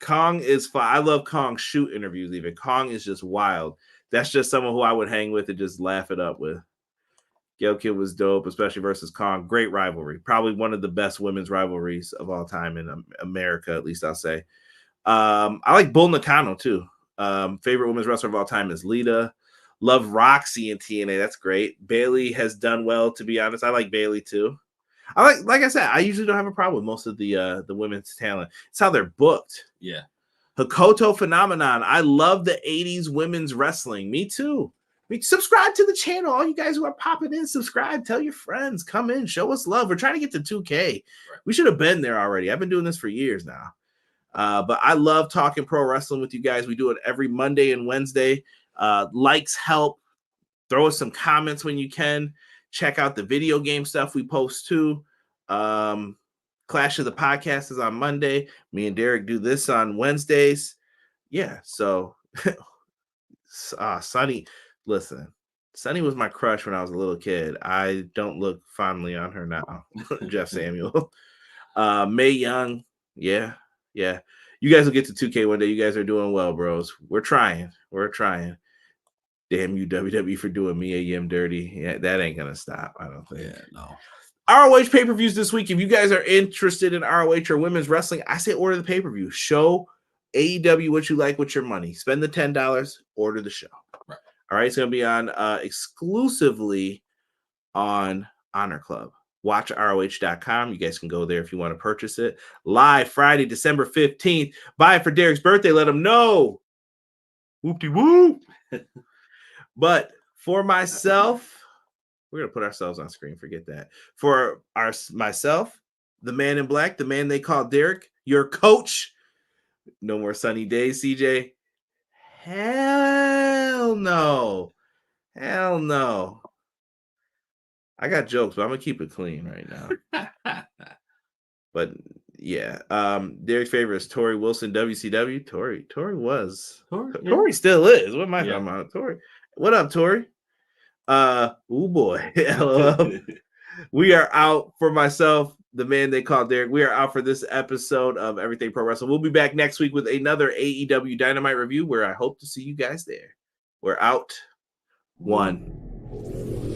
Kong is fun. I love Kong shoot interviews even. Kong is just wild. That's just someone who I would hang with and just laugh it up with. Gail Kim was dope, especially versus Kong. Great rivalry. Probably one of the best women's rivalries of all time in America, at least I'll say. I like Bull Nakano too. Favorite women's wrestler of all time is Lita. Love Roxy in TNA. That's great. Bailey has done well, to be honest. I like Bailey too. I like I said, I usually don't have a problem with most of the women's talent. It's how they're booked. Yeah. Hakoto Phenomenon. I love the 80s women's wrestling. Me too. Subscribe to the channel. All you guys who are popping in, subscribe. Tell your friends. Come in. Show us love. We're trying to get to 2K. Right. We should have been there already. I've been doing this for years now. But I love talking pro wrestling with you guys. We do it every Monday and Wednesday. Likes help. Throw us some comments when you can. Check out the video game stuff we post too. Clash of the Podcast is on Monday. Me and Derek do this on Wednesdays. Yeah, so Sunny, listen. Sunny was my crush when I was a little kid. I don't look fondly on her now. Jeff Samuel. Mae Young, yeah. You guys will get to 2K one day. You guys are doing well, bros. We're trying. Damn you, WWE, for doing Mia Yim dirty. Yeah, that ain't gonna stop. I don't think. Yeah, no. ROH pay-per-views this week. If you guys are interested in ROH or women's wrestling, I say order the pay-per-view. Show AEW what you like with your money. Spend the $10, order the show. Right. All right, it's gonna be on exclusively on Honor Club. Watch ROH.com. You guys can go there if you want to purchase it. Live Friday, December 15th. Buy it for Derek's birthday. Let him know. Whoop-de-whoop. But for myself, we're going to put ourselves on screen. Forget that. For myself, the man in black, the man they call Derek, your coach. No more sunny days, CJ. Hell no. I got jokes, but I'm going to keep it clean right now. But Yeah. Derek's favorite is Tori Wilson, WCW. Tori still is. What am I talking about? Tori. What up, Tori? Oh boy. We are out. For myself, the man they call Derek. We are out for this episode of Everything Pro Wrestling. We'll be back next week with another AEW Dynamite review where I hope to see you guys there. We're out. 1.